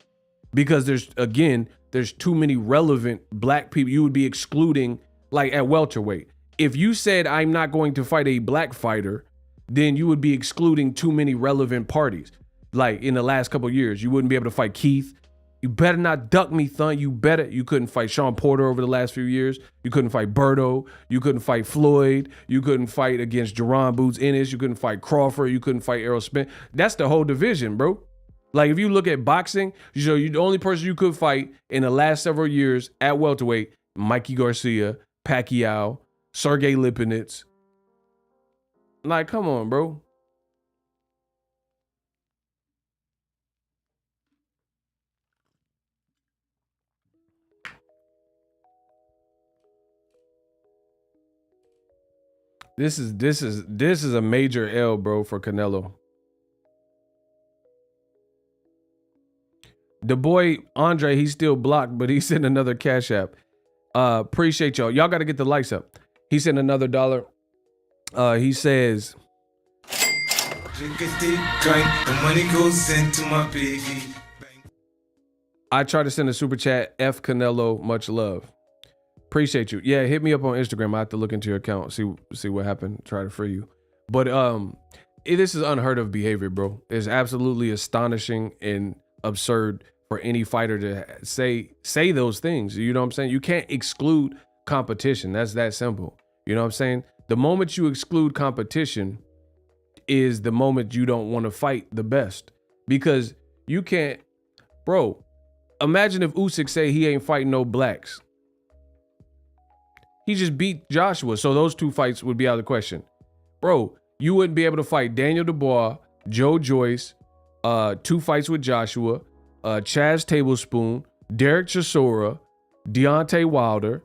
A: because there's too many relevant black people. You would be excluding like at welterweight. If you said I'm not going to fight a black fighter, then you would be excluding too many relevant parties. Like in the last couple of years, you wouldn't be able to fight Keith. You better not duck me, thun. You couldn't fight Sean Porter over the last few years. You couldn't fight Berto. You couldn't fight Floyd. You couldn't fight against Jerron Boots Ennis. You couldn't fight Crawford. You couldn't fight Errol Spence. That's the whole division, bro. Like if you look at boxing, you the only person you could fight in the last several years at welterweight, Mikey Garcia, Pacquiao, Sergey Lipinets. Like, come on, bro. This is a major L, bro, for Canelo. The boy Andre, he's still blocked, but he sent another Cash App. Appreciate y'all. Y'all got to get the likes up. He sent another $1. He says,
D: the money goes into my baby.
A: I tried to send a super chat. F Canelo, much love. Appreciate you. Yeah, hit me up on Instagram. I have to look into your account, see what happened, try to free you. But this is unheard of behavior, bro. It's absolutely astonishing and absurd for any fighter to say those things. You know what I'm saying? You can't exclude competition. That's that simple. You know what I'm saying? The moment you exclude competition is the moment you don't want to fight the best, because you can't, bro. Imagine if Usyk say he ain't fighting no blacks. He just beat Joshua, so those two fights would be out of the question. Bro, you wouldn't be able to fight Daniel Dubois, Joe Joyce, 2 fights with Joshua, Chaz Tablespoon, Derek Chisora, Deontay Wilder.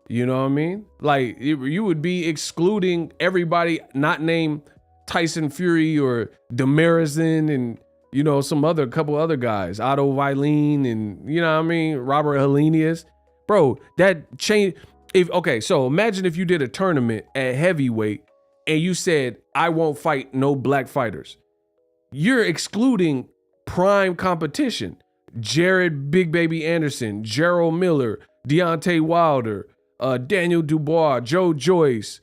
A: You know what I mean? Like, you would be excluding everybody not named Tyson Fury or Demarizin and, you know, couple other guys, Otto Wylene and, you know what I mean, Robert Helenius. Bro, that changed. So imagine if you did a tournament at heavyweight and you said, I won't fight no black fighters. You're excluding prime competition. Jared Big Baby Anderson, Gerald Miller, Deontay Wilder, Daniel Dubois, Joe Joyce.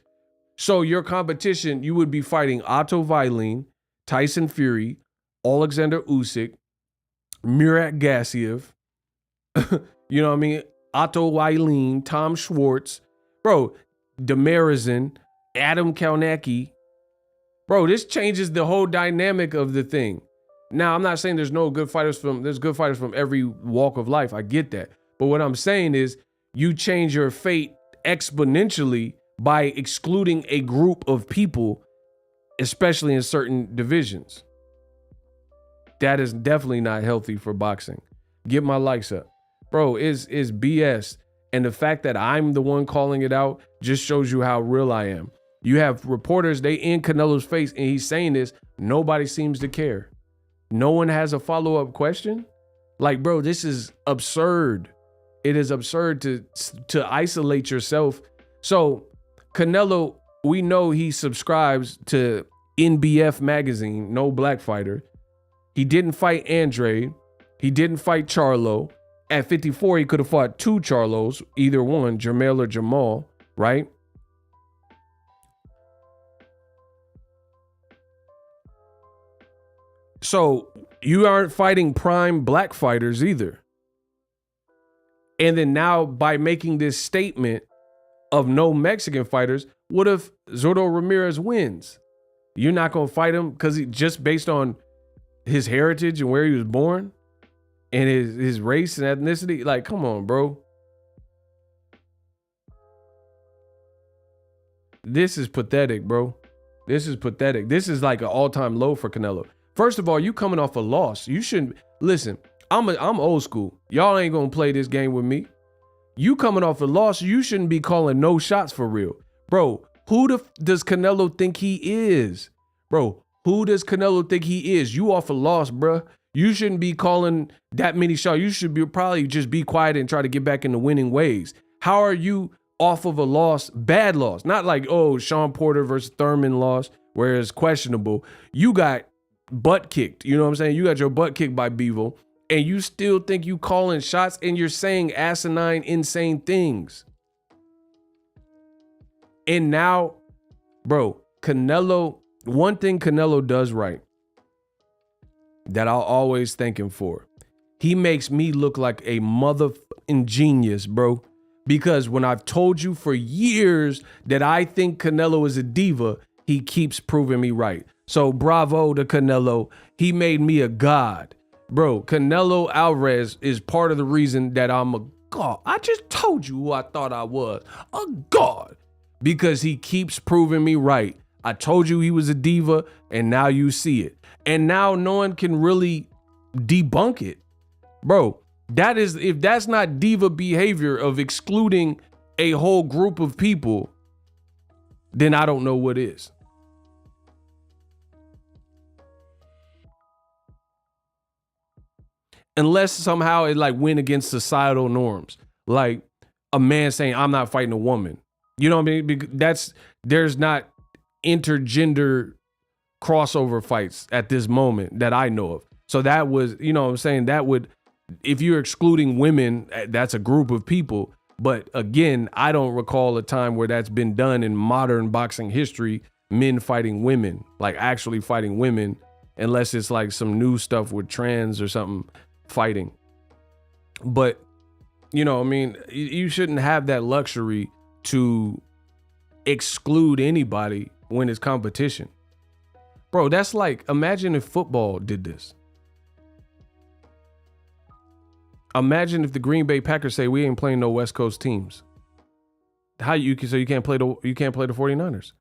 A: So your competition, you would be fighting Otto Wylene, Tyson Fury, Alexander Usyk, Murat Gassiev, you know what I mean? Otto Wylene, Tom Schwartz, bro, Demarizin, Adam Kalnacki. Bro, this changes the whole dynamic of the thing. Now, I'm not saying there's good fighters from every walk of life. I get that. But what I'm saying is you change your fate exponentially by excluding a group of people, especially in certain divisions. That is definitely not healthy for boxing. Get my likes up. Bro, is BS. And the fact that I'm the one calling it out just shows you how real I am. You have reporters, they in Canelo's face and he's saying this. Nobody seems to care. No one has a follow-up question. Like, bro, this is absurd. It is absurd to isolate yourself. So Canelo, we know he subscribes to NBF magazine, No Black Fighter. He didn't fight Andre. He didn't fight Charlo. At 54, he could have fought 2 Charlos, either one, Jermell or Jamal, right? So you aren't fighting prime black fighters either. And then now by making this statement of no Mexican fighters, what if Zurdo Ramirez wins? You're not going to fight him because he just based on his heritage and where he was born and his race and ethnicity? Like, come on, bro. This is pathetic, bro. This is pathetic. This is like an all-time low for Canelo. First of all, you coming off a loss. You shouldn't. Listen, I'm old school. Y'all ain't going to play this game with me. You coming off a loss, you shouldn't be calling no shots for real. Bro, who does Canelo think he is? Bro, who does Canelo think he is? You off a loss, bro. You shouldn't be calling that many shots. You should probably just be quiet and try to get back into winning ways. How are you off of a loss, bad loss. Not like, oh, Sean Porter versus Thurman loss, where it's questionable. You got butt kicked. You know what I'm saying? You got your butt kicked by Bivol, and you still think you calling shots and you're saying asinine, insane things. And now, bro, Canelo, one thing Canelo does right that I'll always thank him for, he makes me look like a motherfucking genius, bro. Because when I've told you for years that I think Canelo is a diva, he keeps proving me right. So bravo to Canelo. He made me a god. Bro, Canelo Alvarez is part of the reason that I'm a god. I just told you who I thought I was. A god. Because he keeps proving me right. I told you he was a diva, and now you see it. And now no one can really debunk it. Bro, that is, if that's not diva behavior of excluding a whole group of people, then I don't know what is. Unless somehow it like went against societal norms. Like a man saying, I'm not fighting a woman. You know what I mean? There's not intergender crossover fights at this moment that I know of. So that was, you know what I'm saying? That would, if you're excluding women, that's a group of people. But again, I don't recall a time where that's been done in modern boxing history, men fighting women, like actually fighting women, unless it's like some new stuff with trans or something fighting. But, you know, I mean, you shouldn't have that luxury to exclude anybody when it's competition. Bro, that's like, imagine if football did this. Imagine if the Green Bay Packers say we ain't playing no West Coast teams. How you can't play the 49ers.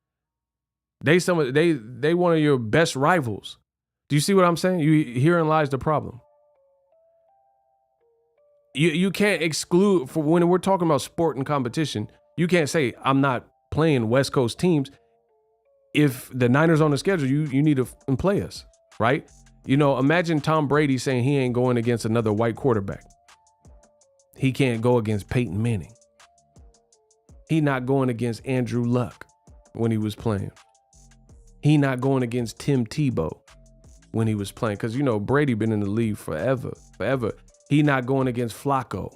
A: They one of your best rivals. Do you see what I'm saying? Herein lies the problem. You can't exclude, for when we're talking about sport and competition, you can't say I'm not playing West Coast teams. If the Niners on the schedule, you need to play us, right? You know, imagine Tom Brady saying he ain't going against another white quarterback. He can't go against Peyton Manning. He not going against Andrew Luck when he was playing. He not going against Tim Tebow when he was playing. Because, you know, Brady been in the league forever. He not going against Flacco.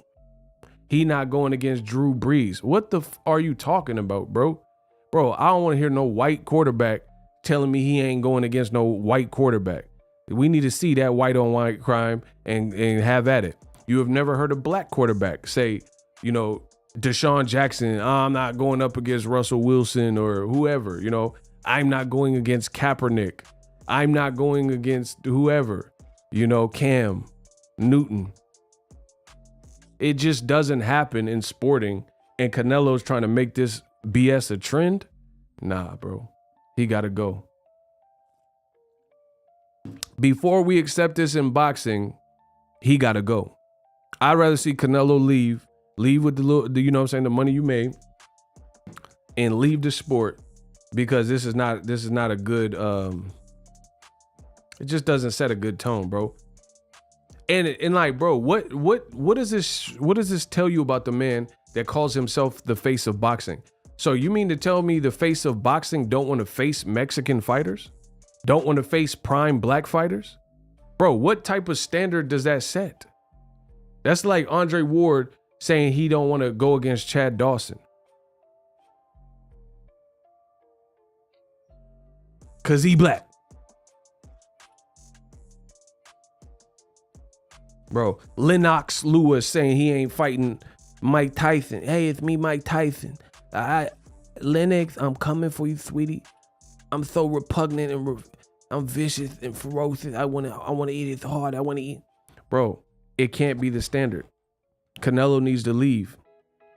A: He not going against Drew Brees. What the are you talking about, bro? Bro, I don't want to hear no white quarterback telling me he ain't going against no white quarterback. We need to see that white on white crime and have at it. You have never heard a black quarterback say, you know, Deshaun Jackson, I'm not going up against Russell Wilson or whoever, you know, I'm not going against Kaepernick. I'm not going against whoever, you know, Cam Newton. It just doesn't happen in sporting, and Canelo's trying to make this BS a trend. Nah, bro, he got to go. Before we accept this in boxing, he got to go. I'd rather see Canelo leave with the little, you know what I'm saying, the money you made, and leave the sport, because this is not a good, it just doesn't set a good tone, bro. And like, bro, what does this tell you about the man that calls himself the face of boxing? So you mean to tell me the face of boxing don't want to face Mexican fighters? Don't want to face prime black fighters? Bro, what type of standard does that set? That's like Andre Ward saying he don't want to go against Chad Dawson. Cause he black. Bro, Lennox Lewis saying he ain't fighting Mike Tyson. Hey, it's me, Mike Tyson. Lennox, I'm coming for you, sweetie. I'm so repugnant and I'm vicious and ferocious. I want to eat his heart. I want to eat. Bro, it can't be the standard. Canelo needs to leave.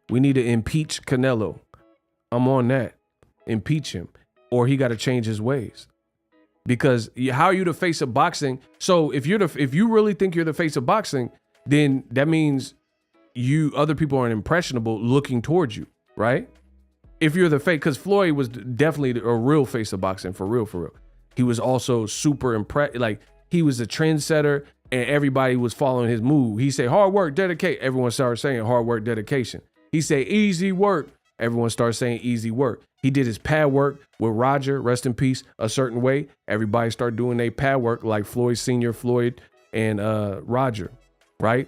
A: We need to impeach Canelo. I'm on that. Impeach him, or he got to change his ways. Because how are you the face of boxing? So if you really think you're the face of boxing, then that means other people are impressionable looking towards you, right? If you're the face, because Floyd was definitely a real face of boxing, for real. He was also super impressed, like he was a trendsetter and everybody was following his move. He said hard work, dedicate. Everyone started saying hard work, dedication. He said easy work. everyone started saying easy work. He did his pad work with Roger, rest in peace, a certain way. Everybody started doing their pad work like Floyd Sr., Floyd, and Roger, right?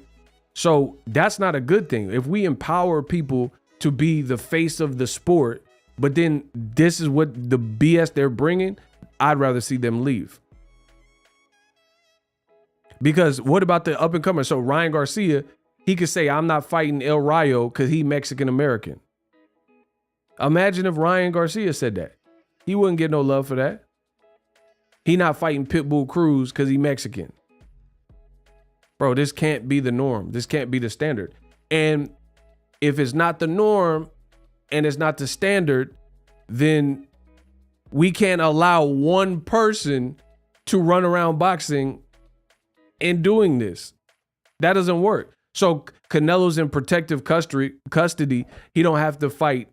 A: So that's not a good thing. If we empower people to be the face of the sport, but then this is what the BS they're bringing, I'd rather see them leave. Because what about the up and comer? So Ryan Garcia, he could say, I'm not fighting El Rayo because he Mexican American. Imagine if Ryan Garcia said that. He wouldn't get no love for that. He not fighting Pitbull Cruz because he Mexican. Bro, this can't be the norm. This can't be the standard. And if it's not the norm and it's not the standard, then we can't allow one person to run around boxing and doing this. That doesn't work. So Canelo's in protective custody. He don't have to fight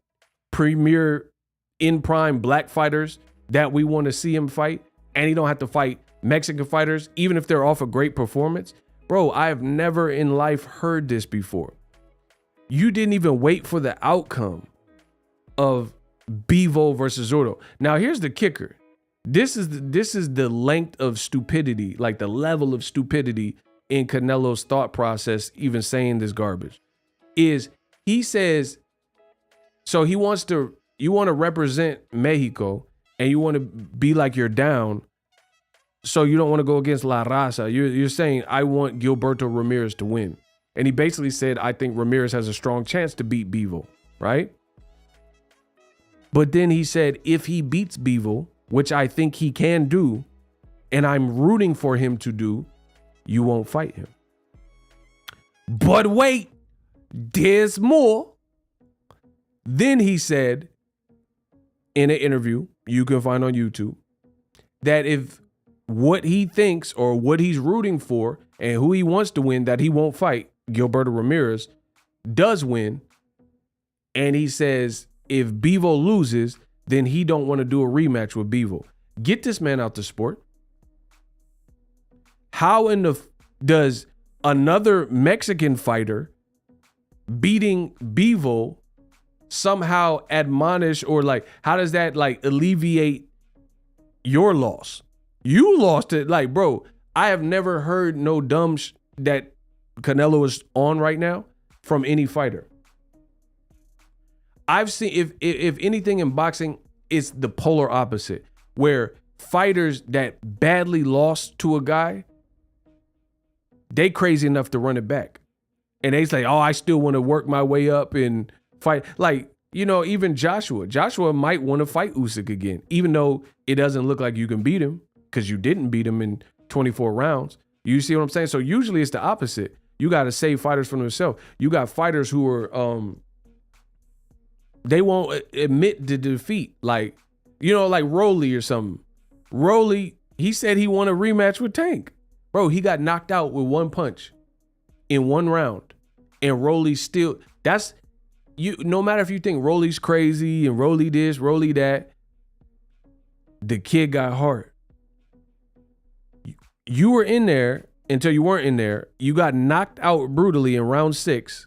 A: premier in prime black fighters that we want to see him fight. And he don't have to fight Mexican fighters, even if they're off a great performance. Bro, I have never in life heard this before. You didn't even wait for the outcome of Bivol versus Zurdo. Now, here's the kicker. This is the length of stupidity, like the level of stupidity in Canelo's thought process, even saying this garbage, is he says, so you want to represent Mexico and you want to be like you're down. So you don't want to go against La Raza. You're saying, I want Gilberto Ramirez to win. And he basically said, I think Ramirez has a strong chance to beat Bivol, right? But then he said, if he beats Bivol, which I think he can do, and I'm rooting for him to do, you won't fight him. But wait, there's more. Then he said in an interview you can find on YouTube that if what he thinks or what he's rooting for and who he wants to win, that he won't fight Gilberto Ramirez, does win. And he says if Bivol loses, then he don't want to do a rematch with Bivol. Get this man out the sport. How in the does another Mexican fighter beating Bivol somehow admonish, or like, how does that like alleviate your loss? You lost it. Like, bro, I have never heard no dumb that Canelo is on right now from any fighter. I've seen, if anything in boxing, it's the polar opposite, where fighters that badly lost to a guy, they crazy enough to run it back. And they say, oh, I still want to work my way up and fight. Like, you know, even Joshua might want to fight Usyk again, even though it doesn't look like you can beat him because you didn't beat him in 24 rounds. You see what I'm saying? So usually it's the opposite. You got to save fighters from themselves. You got fighters who are, they won't admit the defeat. Like, you know, like Rolly or something. Rolly, he said he won a rematch with Tank. Bro, he got knocked out with one punch in one round. And Rolly still, that's, you. No matter if you think Rolly's crazy and Rolly this, Rolly that, the kid got heart. You were in there until you weren't in there. You got knocked out brutally in round 6.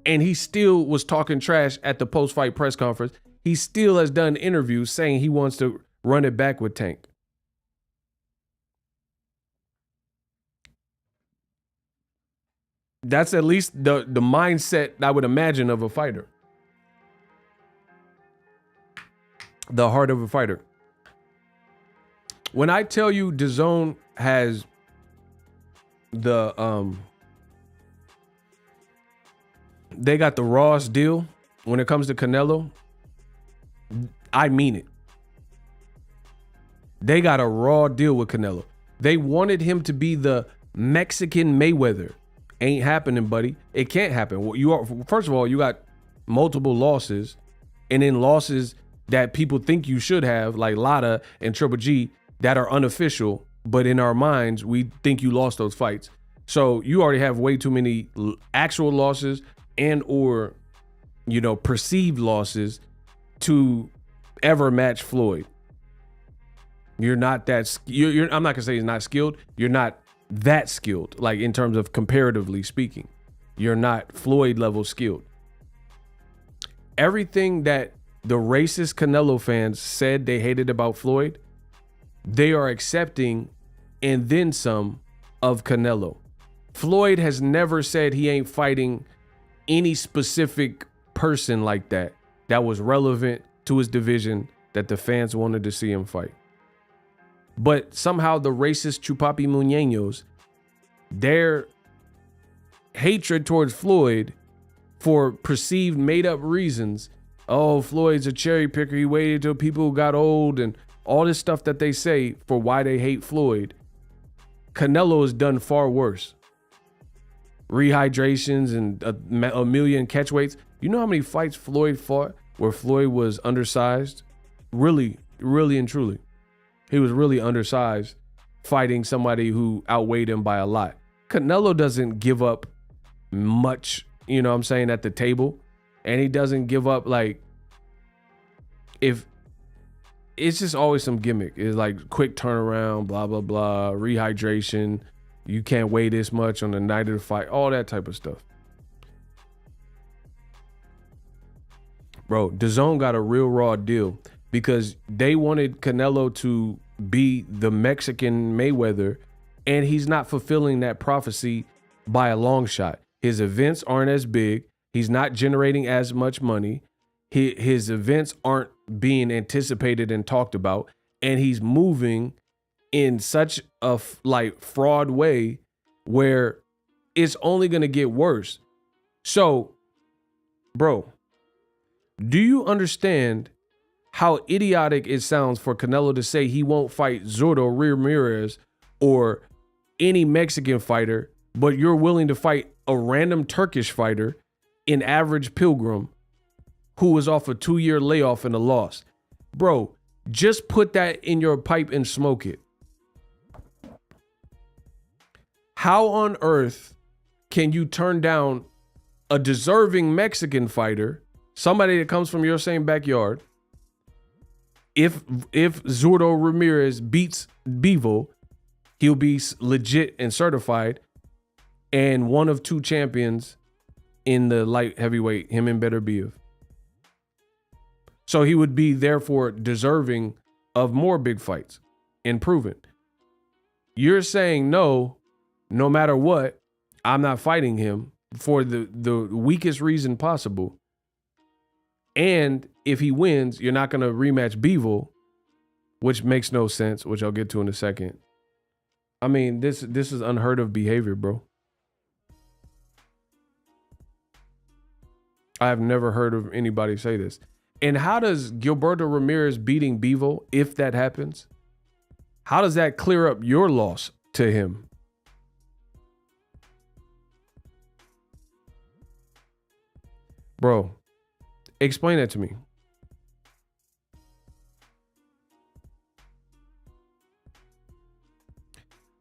A: And he still was talking trash at the post-fight press conference. He still has done interviews saying he wants to run it back with Tank. That's at least the mindset I would imagine of a fighter. The heart of a fighter. When I tell you DAZN has the they got the rawest deal when it comes to Canelo, I mean it. They got a raw deal with Canelo. They wanted him to be the Mexican Mayweather. Ain't happening, buddy. It can't happen. Well, you are, first of all, you got multiple losses, and then losses that people think you should have, like Lada and Triple G, that are unofficial, but in our minds, we think you lost those fights. So you already have way too many actual losses and or, you know, perceived losses to ever match Floyd. You're not that, I'm not gonna say he's not skilled. You're not that skilled, like in terms of comparatively speaking. You're not Floyd level skilled. everything that the racist Canelo fans said they hated about Floyd, they are accepting and then some of Canelo. Floyd has never said he ain't fighting any specific person like that was relevant to his division that the fans wanted to see him fight. But somehow the racist Chupapi Muñeños, their hatred towards Floyd for perceived made up reasons. Oh, Floyd's a cherry picker. He waited till people got old and all this stuff that they say for why they hate Floyd. Canelo has done far worse. Rehydrations and a million catch weights. You know how many fights Floyd fought where Floyd was undersized? Really, really and truly. He was really undersized fighting somebody who outweighed him by a lot. Canelo doesn't give up much, you know what I'm saying, at the table. And he doesn't give up, like, if it's just always some gimmick. It's like quick turnaround, blah, blah, blah, rehydration. You can't weigh this much on the night of the fight, all that type of stuff. Bro, DAZN got a real raw deal because they wanted Canelo to be the Mexican Mayweather, and he's not fulfilling that prophecy by a long shot. His events aren't as big. He's not generating as much money. His events aren't being anticipated and talked about, and he's moving in such a fraud way where it's only going to get worse. So, bro, do you understand how idiotic it sounds for Canelo to say he won't fight Zurdo Ramirez or any Mexican fighter, but you're willing to fight a random Turkish fighter in Average Pilgrim who was off a 2-year layoff and a loss? Bro, just put that in your pipe and smoke it. How on earth can you turn down a deserving Mexican fighter, somebody that comes from your same backyard? If Zurdo Ramirez beats Bivol, he'll be legit and certified and one of 2 champions in the light heavyweight, him and Beterbiev. So he would be therefore deserving of more big fights and proven. You're saying no matter what, I'm not fighting him for the weakest reason possible. And if he wins, you're not going to rematch Bivol, which makes no sense, which I'll get to in a second. I mean, this is unheard of behavior, bro. I have never heard of anybody say this. And how does Gilberto Ramirez beating Bivol, if that happens, how does that clear up your loss to him? Bro, explain that to me.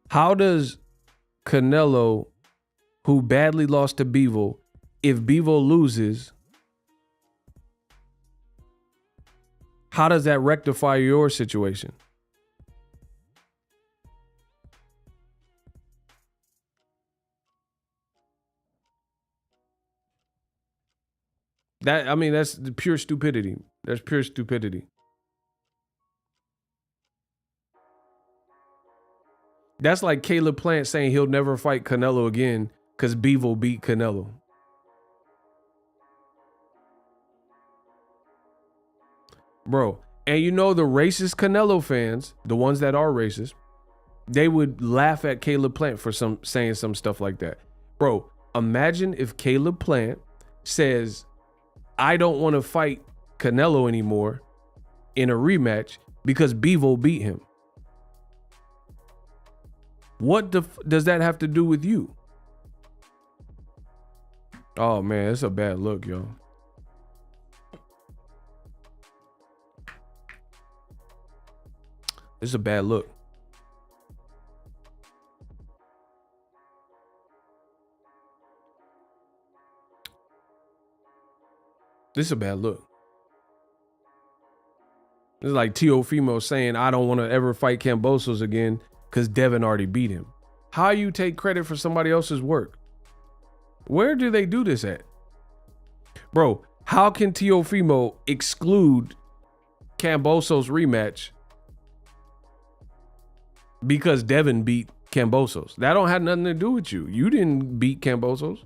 A: How does Canelo, who badly lost to Bivol, if Bivol loses, how does that rectify your situation? That's the pure stupidity. That's pure stupidity. That's like Caleb Plant saying he'll never fight Canelo again because Bivol beat Canelo. Bro, and you know the racist Canelo fans, the ones that are racist, they would laugh at Caleb Plant for saying some stuff like that. Bro, imagine if Caleb Plant says, I don't want to fight Canelo anymore in a rematch because Bivol beat him. What does that have to do with you? Oh man, it's a bad look, yo. It's a bad look. This is a bad look. This is like Teofimo saying, I don't want to ever fight Kambosos again because Devin already beat him. How you take credit for somebody else's work? Where do they do this at? Bro, How can Teofimo exclude Kambosos rematch because Devin beat Kambosos? That don't have nothing to do with you. You didn't beat Kambosos.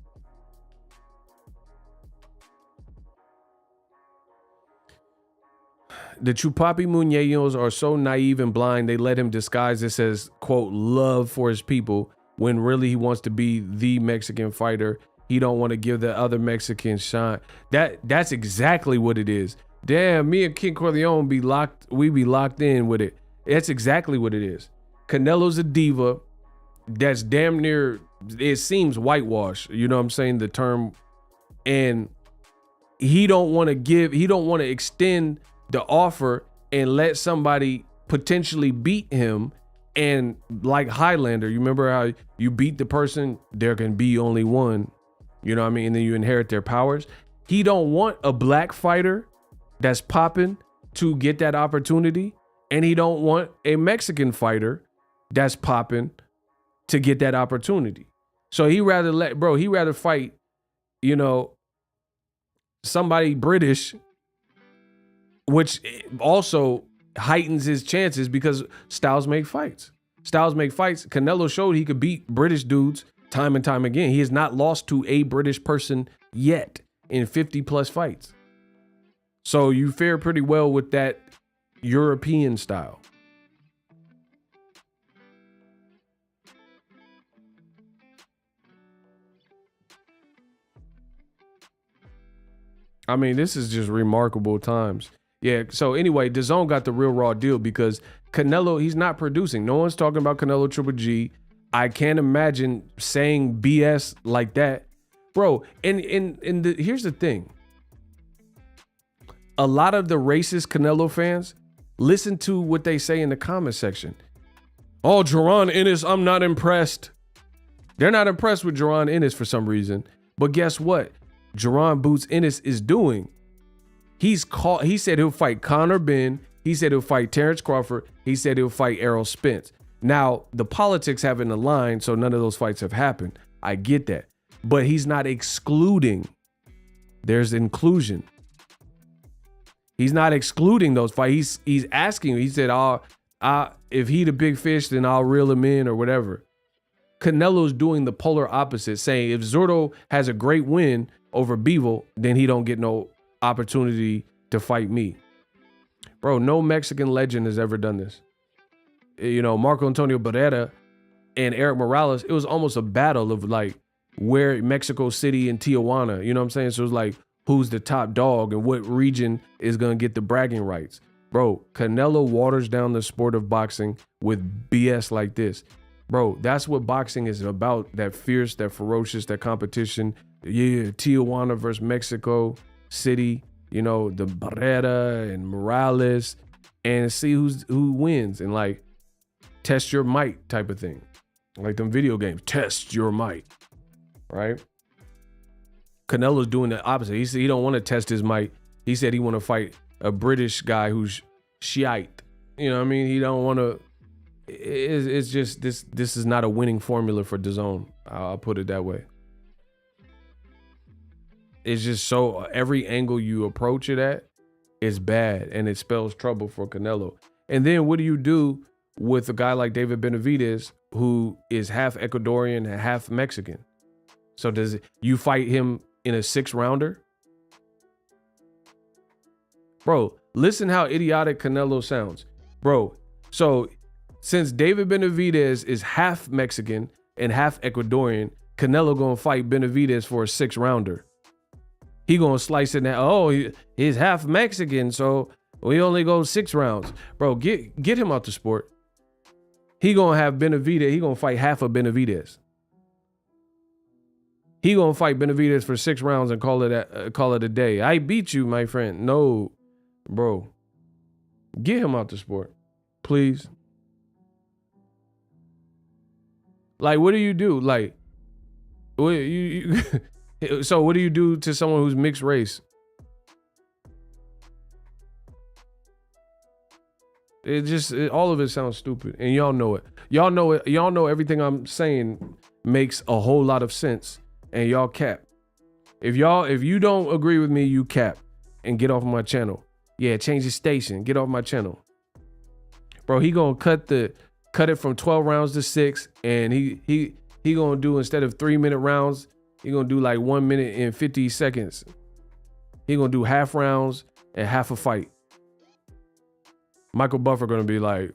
A: The Chupapi Muñeños are so naive and blind, they let him disguise this as, quote, love for his people, when really he wants to be the Mexican fighter. He don't want to give the other Mexicans shine. That's exactly what it is. Damn, me and King Corleone be locked in with it. That's exactly what it is. Canelo's a diva that's damn near, it seems whitewash, you know what I'm saying, the term. And he don't want to extend the offer and let somebody potentially beat him. And like Highlander, you remember how you beat the person, there can be only one, you know what I mean? And then you inherit their powers. He don't want a black fighter that's popping to get that opportunity. And he don't want a Mexican fighter that's popping to get that opportunity. So he rather fight, you know, somebody British, which also heightens his chances because styles make fights. Canelo showed he could beat British dudes time and time again. He has not lost to a British person yet in 50 plus fights. So you fare pretty well with that European style. I mean, this is just remarkable times. Yeah, so anyway, DAZN got the real raw deal because Canelo, he's not producing. No one's talking about Canelo Triple G. I can't imagine saying BS like that. Bro, and here's the thing. A lot of the racist Canelo fans listen to what they say in the comment section. Oh, Jaron Ennis, I'm not impressed. They're not impressed with Jaron Ennis for some reason. But guess what? Jaron Boots Ennis is doing. He said he'll fight Conor Benn. He said he'll fight Terrence Crawford. He said he'll fight Errol Spence. Now, the politics haven't aligned, so none of those fights have happened. I get that. But he's not excluding. There's inclusion. He's not excluding those fights. He's asking. He said, if he the big fish, then I'll reel him in or whatever. Canelo's doing the polar opposite, saying if Zurdo has a great win over Bivol, then he don't get no opportunity to fight me. Bro, no Mexican legend has ever done this. You know, Marco Antonio Barrera and Eric Morales, it was almost a battle of like where Mexico City and Tijuana, you know what I'm saying? So it's like, who's the top dog and what region is going to get the bragging rights? Bro, Canelo waters down the sport of boxing with BS like this. Bro, that's what boxing is about. That fierce, that ferocious, that competition. Yeah, Tijuana versus Mexico City, you know, the Barrera and Morales, and see who wins and like test your might type of thing. Like them video games, test your might, right? Canelo's doing the opposite. He said he don't want to test his might. He said he want to fight a British guy who's Shiite. You know what I mean? He don't want to. It's just this is not a winning formula for DAZN. I'll put it that way. It's just so every angle you approach it at is bad and it spells trouble for Canelo. And then what do you do with a guy like David Benavidez who is half Ecuadorian and half Mexican? So you fight him in a 6-rounder? Bro, listen how idiotic Canelo sounds. Bro, so since David Benavidez is half Mexican and half Ecuadorian, Canelo gonna fight Benavidez for a 6-rounder. He gonna slice it now. Oh, he's half Mexican, so we only go 6 rounds. Bro, get him out the sport. He gonna have Benavidez. He gonna fight half of Benavidez. He gonna fight Benavidez for 6 rounds and call it a day. I beat you, my friend. No, bro. Get him out the sport, please. Like, what do you do? Like, what you so what do you do to someone who's mixed race? All of it sounds stupid, and y'all know it. Y'all know it. Y'all know everything I'm saying makes a whole lot of sense, and y'all cap. If you don't agree with me, you cap and get off my channel. Yeah, change the station. Get off my channel. Bro, he gonna cut it from 12 rounds to 6, and he gonna do, instead of 3-minute rounds, he gonna do like 1 minute and 50 seconds. He gonna do half rounds and half a fight. Michael Buffer gonna be like,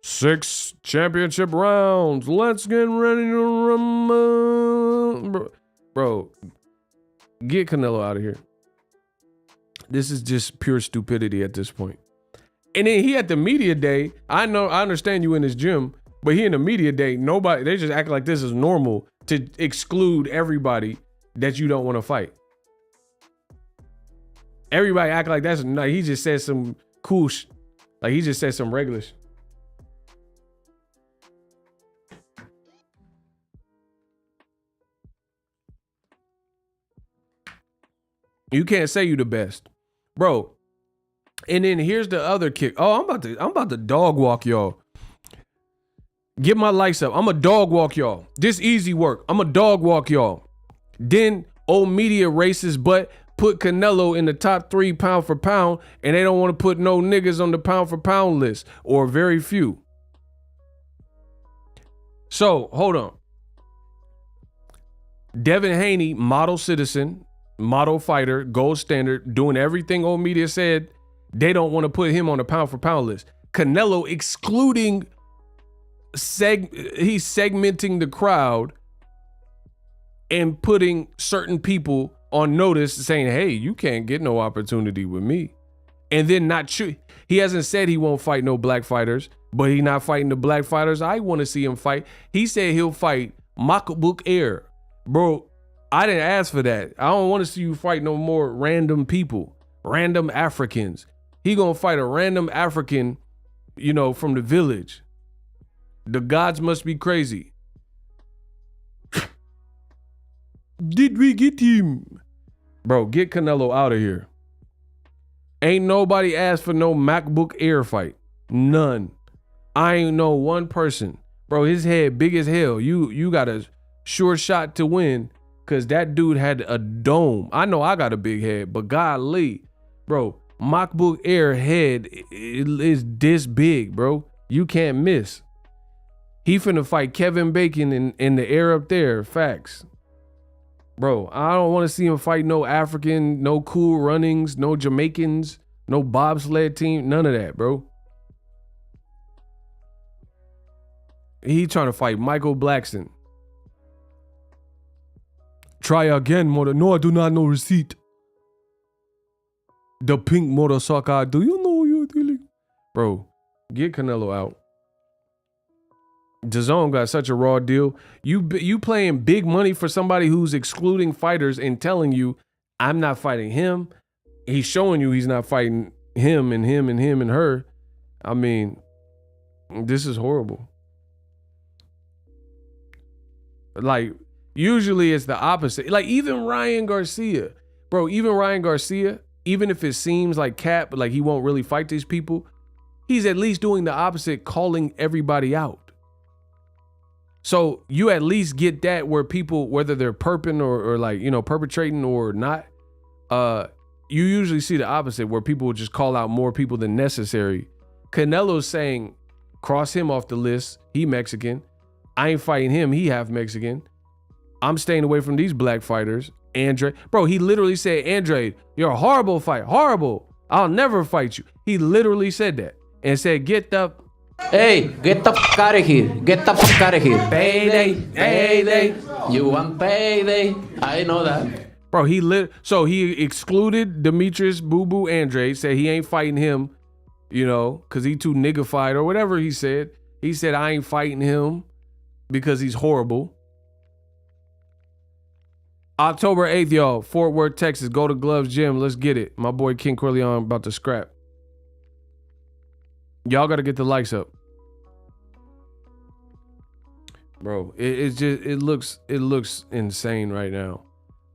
A: 6 championship rounds. Let's get ready to rumble. Bro, get Canelo out of here. This is just pure stupidity at this point. And then he at the media day, I understand you in his gym, but he in the media day, they just act like this is normal to exclude everybody that you don't want to fight. Everybody act like that's, like he just said some cool like he just said some regular shit. You can't say you the best, bro. And then here's the other kick. Oh, I'm about to dog walk y'all. Get my lights up. I'm a dog walk y'all. This easy work. I'm a dog walk y'all. Then old media racist butt put Canelo in the top 3 pound for pound, and they don't want to put no niggas on the pound for pound list, or very few. So hold on. Devin Haney, model citizen, model fighter, gold standard, doing everything old media said. They don't want to put him on the pound for pound list. Canelo excluding, he's segmenting the crowd and putting certain people on notice, saying, hey, you can't get no opportunity with me. And then not true. He hasn't said he won't fight no black fighters, but he not fighting the black fighters I want to see him fight. He said he'll fight Makabuk Air. Bro, I didn't ask for that. I don't want to see you fight no more random people, random Africans. He gonna fight a random African, you know, from the village. The gods must be crazy. Did we get him? Bro, get Canelo out of here. Ain't nobody asked for no MacBook Air fight. None. I ain't know one person. Bro, his head big as hell. You got a sure shot to win, because that dude had a dome. I know I got a big head, but golly, bro, MacBook Air head is this big, bro. You can't miss. He finna fight Kevin Bacon in the air up there. Facts. Bro, I don't want to see him fight no African, no Cool Runnings, no Jamaicans, no bobsled team, none of that, bro. He trying to fight Michael Blackson. Try again, mother. No, I do not know receipt. The pink motorcycle. Do you know you're dealing? Bro, get Canelo out. DAZN got such a raw deal. You playing big money for somebody who's excluding fighters and telling you, I'm not fighting him. He's showing you he's not fighting him and him and him and her. I mean, this is horrible. Like, usually it's the opposite. Like, even Ryan Garcia, bro, even if it seems like cap, like he won't really fight these people, he's at least doing the opposite, calling everybody out. So you at least get that, where people, whether they're perping or like, you know, perpetrating or not, you usually see the opposite, where people will just call out more people than necessary. Canelo's saying, cross him off the list. He Mexican. I ain't fighting him. He half Mexican. I'm staying away from these black fighters. Andre, bro, he literally said, Andre, you're a horrible fighter. Horrible. I'll never fight you. He literally said that and said, get the...
B: Hey, get the fuck out of here. Get the fuck out of here. Payday, payday. You want payday. I know that.
A: Bro, so he excluded Demetrius Boo Boo Andre, said he ain't fighting him, you know, because he too niggified or whatever he said. He said, I ain't fighting him because he's horrible. October 8th, y'all, Fort Worth, Texas. Go to Gloves Gym. Let's get it. My boy King Corleone about to scrap. Y'all got to get the likes up. Bro, it looks insane right now.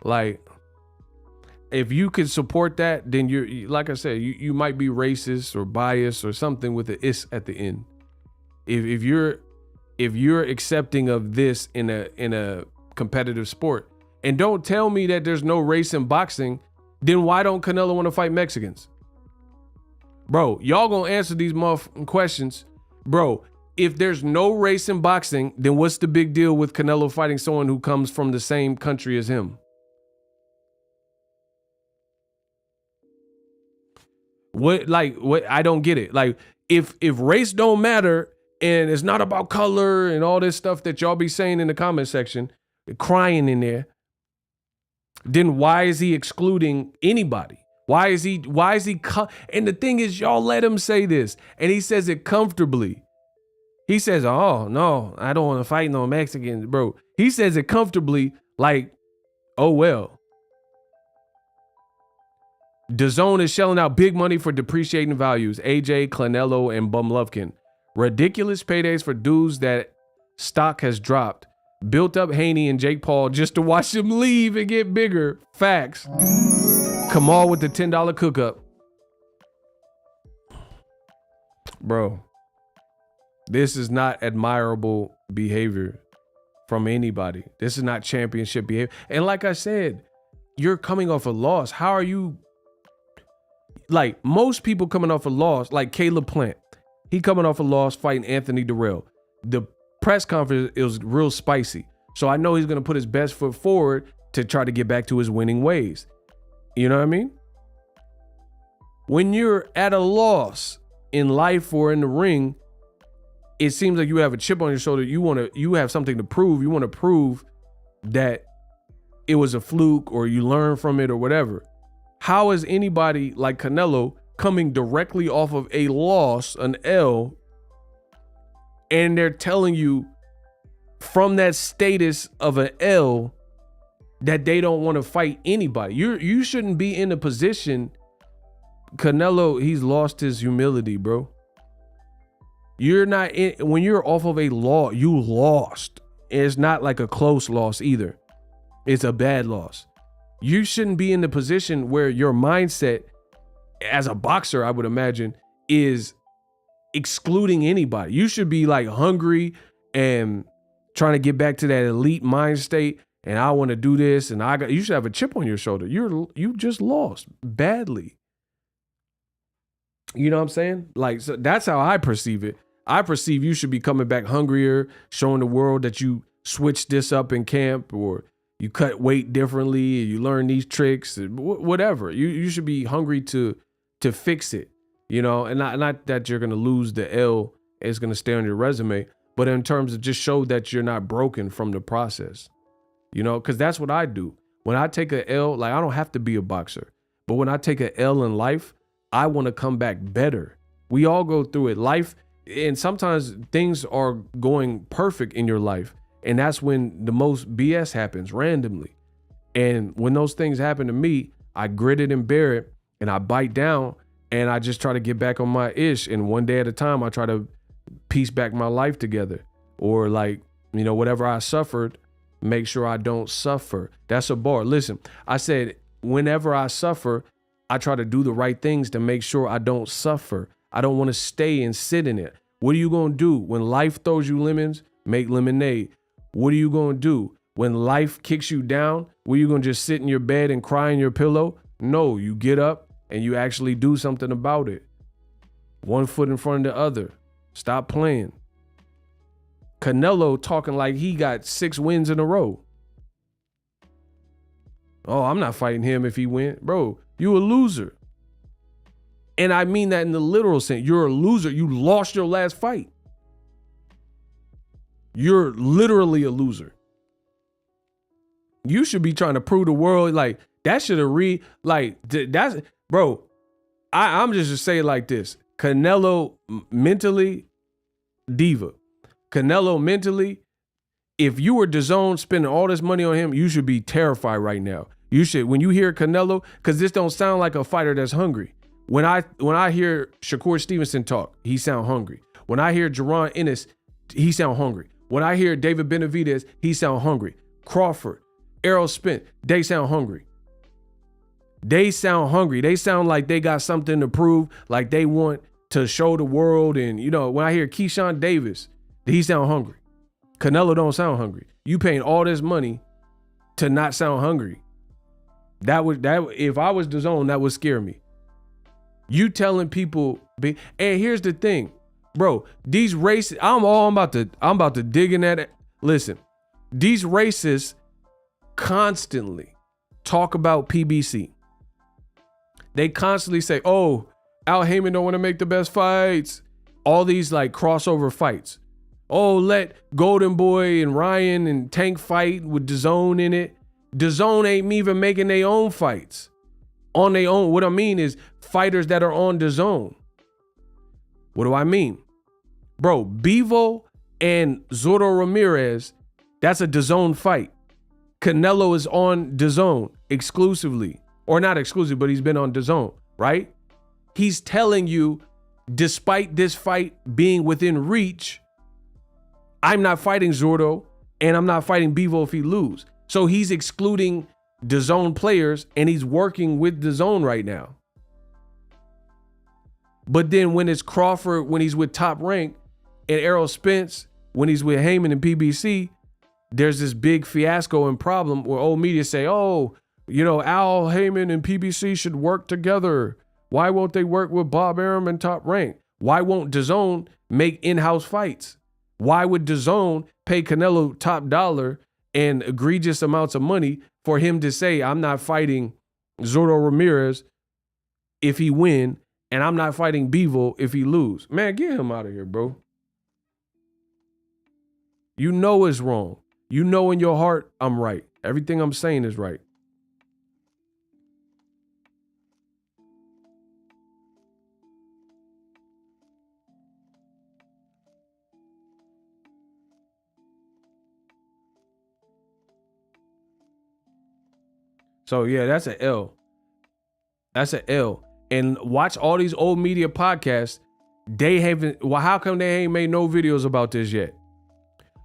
A: Like, if you could support that, then you're, like I said, you might be racist or biased or something with the is at the end. If you're accepting of this in a competitive sport, And don't tell me that there's no race in boxing. Then why don't Canelo want to fight Mexicans? Bro, y'all gonna answer these motherfucking questions. Bro, if there's no race in boxing, then what's the big deal with Canelo fighting someone who comes from the same country as him? What I don't get it. Like, if race don't matter and it's not about color and all this stuff that y'all be saying in the comment section, crying in there, then why is he excluding anybody? Why is he and the thing is, y'all let him say this, and he says it comfortably. He says, oh no, I don't want to fight no Mexicans, bro. He says it comfortably, like, oh well. DAZN is shelling out big money for depreciating values. AJ, Canelo, and Bumlovkin. Ridiculous paydays for dudes that stock has dropped. Built up Haney and Jake Paul just to watch them leave and get bigger. Facts. Kamal with the $10 cook up. Bro, this is not admirable behavior from anybody. This is not championship behavior. And like I said, you're coming off a loss. How are you? Like, most people coming off a loss, like Caleb Plant, he coming off a loss fighting Anthony Durrell. The press conference, it was real spicy. So I know he's going to put his best foot forward to try to get back to his winning ways. You know what I mean? When you're at a loss in life or in the ring, it seems like you have a chip on your shoulder. You have something to prove. You want to prove that it was a fluke or you learn from it or whatever. How is anybody like Canelo coming directly off of a loss, an L, and they're telling you from that status of an L that they don't want to fight anybody? You shouldn't be in a position. Canelo, he's lost his humility, bro. You're not in, when you're off of a loss, you lost. It's not like a close loss either. It's a bad loss. You shouldn't be in the position where your mindset as a boxer, I would imagine, is excluding anybody. You should be like hungry and trying to get back to that elite mind state. And I want to do this, and you should have a chip on your shoulder. You just lost badly. You know what I'm saying? Like, so that's how I perceive it. I perceive you should be coming back hungrier, showing the world that you switched this up in camp, or you cut weight differently, you learn these tricks, whatever. You should be hungry to fix it, you know, and not that you're gonna lose the L, it's gonna stay on your resume, but in terms of just show that you're not broken from the process, you know, because that's what I do. When I take a L, like, I don't have to be a boxer, but when I take a L in life, I want to come back better. We all go through it. Life, and sometimes things are going perfect in your life. And that's when the most BS happens randomly. And when those things happen to me, I grit it and bear it, and I bite down, and I just try to get back on my ish. And one day at a time, I try to piece back my life together. Or, like, you know, whatever I suffered, make sure I don't suffer. That's a bar. Listen, I said, whenever I suffer, I try to do the right things to make sure I don't suffer. I don't want to stay and sit in it. What are you going to do when life throws you lemons? Make lemonade. What are you going to do when life kicks you down? Were you going to just sit in your bed and cry in your pillow? No, you get up and you actually do something about it. One foot in front of the other. Stop playing. Canelo talking like he got 6 wins in a row. Oh, I'm not fighting him if he wins. Bro, you a loser. And I mean that in the literal sense. You're a loser. You lost your last fight. You're literally a loser. You should be trying to prove the world, like, that should have that's, bro, I'm just to say it like this. Canelo mentally, diva. Canelo mentally, if you were DAZN spending all this money on him, you should be terrified right now. You should, when you hear Canelo, because this don't sound like a fighter that's hungry. When I hear Shakur Stevenson talk, he sound hungry. When I hear Jaron Ennis, he sound hungry. When I hear David Benavidez, he sound hungry. Crawford, Errol Spence, they sound hungry. They sound hungry. They sound like they got something to prove, like they want to show the world. And, you know, when I hear Keyshawn Davis, he sound hungry. Canelo don't sound hungry. You paying all this money to not sound hungry. That if I was DAZN, that would scare me. You telling people, and here's the thing, bro. These racists, I'm about to dig in that. Listen, these racists constantly talk about PBC. They constantly say, "Oh, Al Heyman don't want to make the best fights." All these like crossover fights. Oh, let Golden Boy and Ryan and Tank fight with DAZN in it. DAZN ain't even making their own fights on their own. What I mean is fighters that are on DAZN. What do I mean? Bro, Bivol and Zurdo Ramirez, that's a DAZN fight. Canelo is on DAZN exclusively. Or not exclusive, but he's been on DAZN, right? He's telling you, despite this fight being within reach, I'm not fighting Zurdo and I'm not fighting Bivol if he lose. So he's excluding DAZN players and he's working with DAZN right now. But then when it's Crawford, when he's with Top Rank, and Errol Spence, when he's with Heyman and PBC, there's this big fiasco and problem where old media say, oh, you know, Al Heyman and PBC should work together. Why won't they work with Bob Arum and Top Rank? Why won't DAZN make in-house fights? Why would DAZN pay Canelo top dollar and egregious amounts of money for him to say, I'm not fighting Zurdo Ramirez if he win, and I'm not fighting Bivol if he lose? Man, get him out of here, bro. You know it's wrong. You know in your heart I'm right. Everything I'm saying is right. So yeah, that's an L. That's an L. And watch all these old media podcasts. They haven't, well, how come they ain't made no videos about this yet?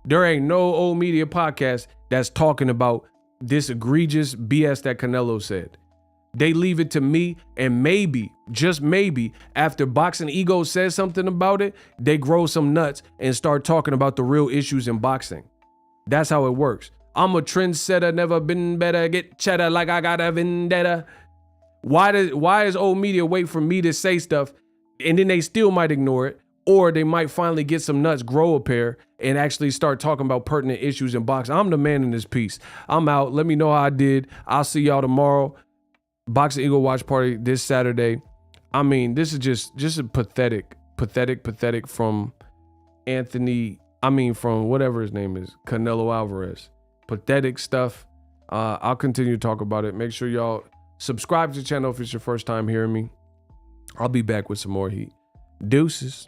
A: There ain't no old media podcast that's talking about this egregious BS that Canelo said. They leave it to me, and maybe, just maybe, after Boxing Ego says something about it, they grow some nuts and start talking about the real issues in boxing. That's how it works. I'm a trendsetter, never been better, get cheddar like I got a vendetta. Why is old media wait for me to say stuff and then they still might ignore it, or they might finally get some nuts, grow a pair, and actually start talking about pertinent issues in boxing? I'm the man in this piece. I'm out. Let me know how I did. I'll see y'all tomorrow. Boxing Eagle watch party this Saturday. I mean, this is just a pathetic from Anthony. I mean, from whatever his name is, Canelo Alvarez. Pathetic stuff. I'll continue to talk about it. Make sure y'all subscribe to the channel if it's your first time hearing me. I'll be back with some more heat. Deuces.